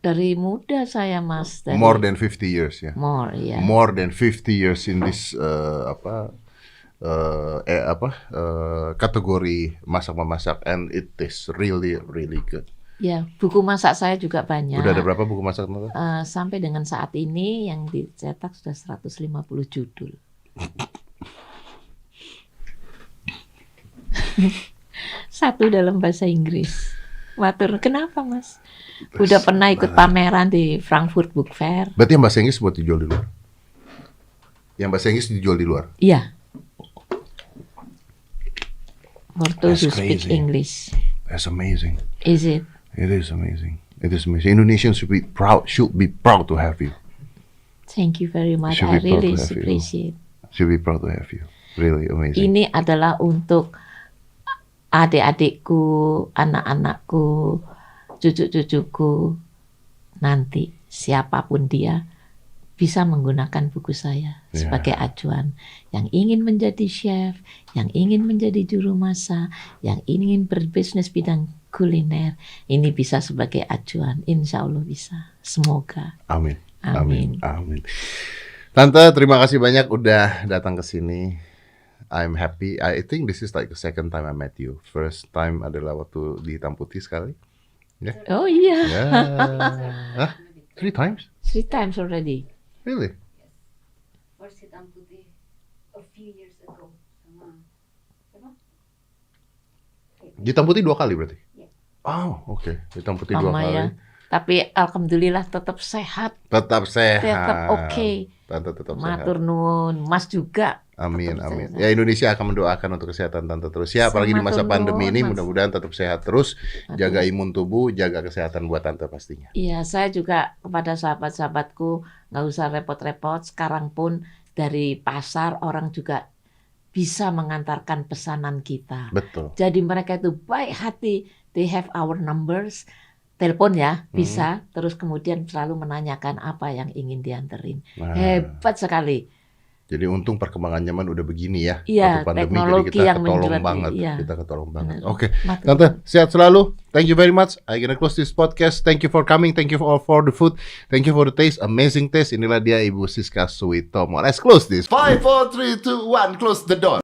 Speaker 3: Dari muda saya Mas. Dari
Speaker 1: More than 50 years ya.
Speaker 3: more, iya.
Speaker 1: More than 50 years in this kategori masak-memasak and it is really good.
Speaker 3: Ya, buku masak saya juga banyak.
Speaker 1: Udah ada berapa buku masak Tante?
Speaker 3: Sampai dengan saat ini yang dicetak sudah 150 judul. Satu dalam bahasa Inggris. Matur, kenapa Mas? Udah pernah ikut pameran di Frankfurt Book Fair.
Speaker 1: Berarti yang bahasa Inggris buat dijual di luar? Yang bahasa Inggris dijual di luar?
Speaker 3: Iya. For those who
Speaker 1: That's
Speaker 3: speak
Speaker 1: crazy.
Speaker 3: English.
Speaker 1: That's amazing.
Speaker 3: Is it?
Speaker 1: It is amazing. It is amazing. Indonesians should be proud to have you.
Speaker 3: Thank you very much.
Speaker 1: Should
Speaker 3: I
Speaker 1: be proud
Speaker 3: really
Speaker 1: to have you.
Speaker 3: appreciate.
Speaker 1: Should be proud to have you. Really amazing.
Speaker 3: Ini adalah untuk adik-adikku, anak-anakku, cucu-cucuku, nanti siapapun dia bisa menggunakan buku saya sebagai acuan. Yang ingin menjadi chef, yang ingin menjadi juru masak, yang ingin berbisnis bidang kuliner, ini bisa sebagai acuan. Insya Allah bisa. Semoga.
Speaker 1: Amin.
Speaker 3: Amin.
Speaker 1: Amin. Tante, terima kasih banyak udah datang ke sini. I'm happy. I think this is like the second time I met you. First time adalah waktu di Hitam Putih sekali.
Speaker 3: Oh iya.
Speaker 1: Yeah. Hah? 3 times?
Speaker 3: 3 times already.
Speaker 1: Really?
Speaker 4: First Hitam Putih a few years ago sama siapa?
Speaker 1: Di Hitam Putih 2 kali berarti?
Speaker 4: Iya.
Speaker 1: Oh, oke. Hitam Putih 2
Speaker 3: Mama
Speaker 1: kali.
Speaker 3: ya. Tapi alhamdulillah tetap sehat.
Speaker 1: Tetap sehat.
Speaker 3: Tetap oke.
Speaker 1: Tante tetap sehat.
Speaker 3: Matur nuwun, Mas juga.
Speaker 1: Amin,
Speaker 3: Tetap
Speaker 1: amin.
Speaker 3: sehat.
Speaker 1: Ya Indonesia akan mendoakan untuk kesehatan Tante terus. Ya, apalagi di masa
Speaker 3: Matur
Speaker 1: pandemi
Speaker 3: nuwun,
Speaker 1: ini
Speaker 3: Mas.
Speaker 1: mudah-mudahan tetap sehat terus.
Speaker 3: Matur.
Speaker 1: Jaga imun tubuh, jaga kesehatan buat Tante pastinya.
Speaker 3: Iya, saya juga kepada sahabat-sahabatku nggak usah repot-repot. Sekarang pun dari pasar orang juga bisa mengantarkan pesanan kita.
Speaker 1: Betul.
Speaker 3: Jadi mereka itu baik hati, they have our numbers. Telepon ya, bisa. Terus kemudian selalu menanyakan apa yang ingin dianterin.
Speaker 1: Nah,
Speaker 3: Hebat sekali.
Speaker 1: jadi untung perkembangan zaman udah begini ya.
Speaker 3: Iya,
Speaker 1: Waktu pandemi
Speaker 3: teknologi
Speaker 1: jadi kita
Speaker 3: yang
Speaker 1: ketolong
Speaker 3: menjual,
Speaker 1: banget.
Speaker 3: iya.
Speaker 1: Kita ketolong banget.
Speaker 3: Benar.
Speaker 1: Oke.
Speaker 3: Matur.
Speaker 1: Tante, sehat selalu. Thank you very much. I gonna close this podcast. Thank you for coming. Thank you for the food. Thank you for the taste. Amazing taste. Inilah dia Ibu Siska Suitomo. Let's close this. 5, 4, 3, 2, 1. Close the door.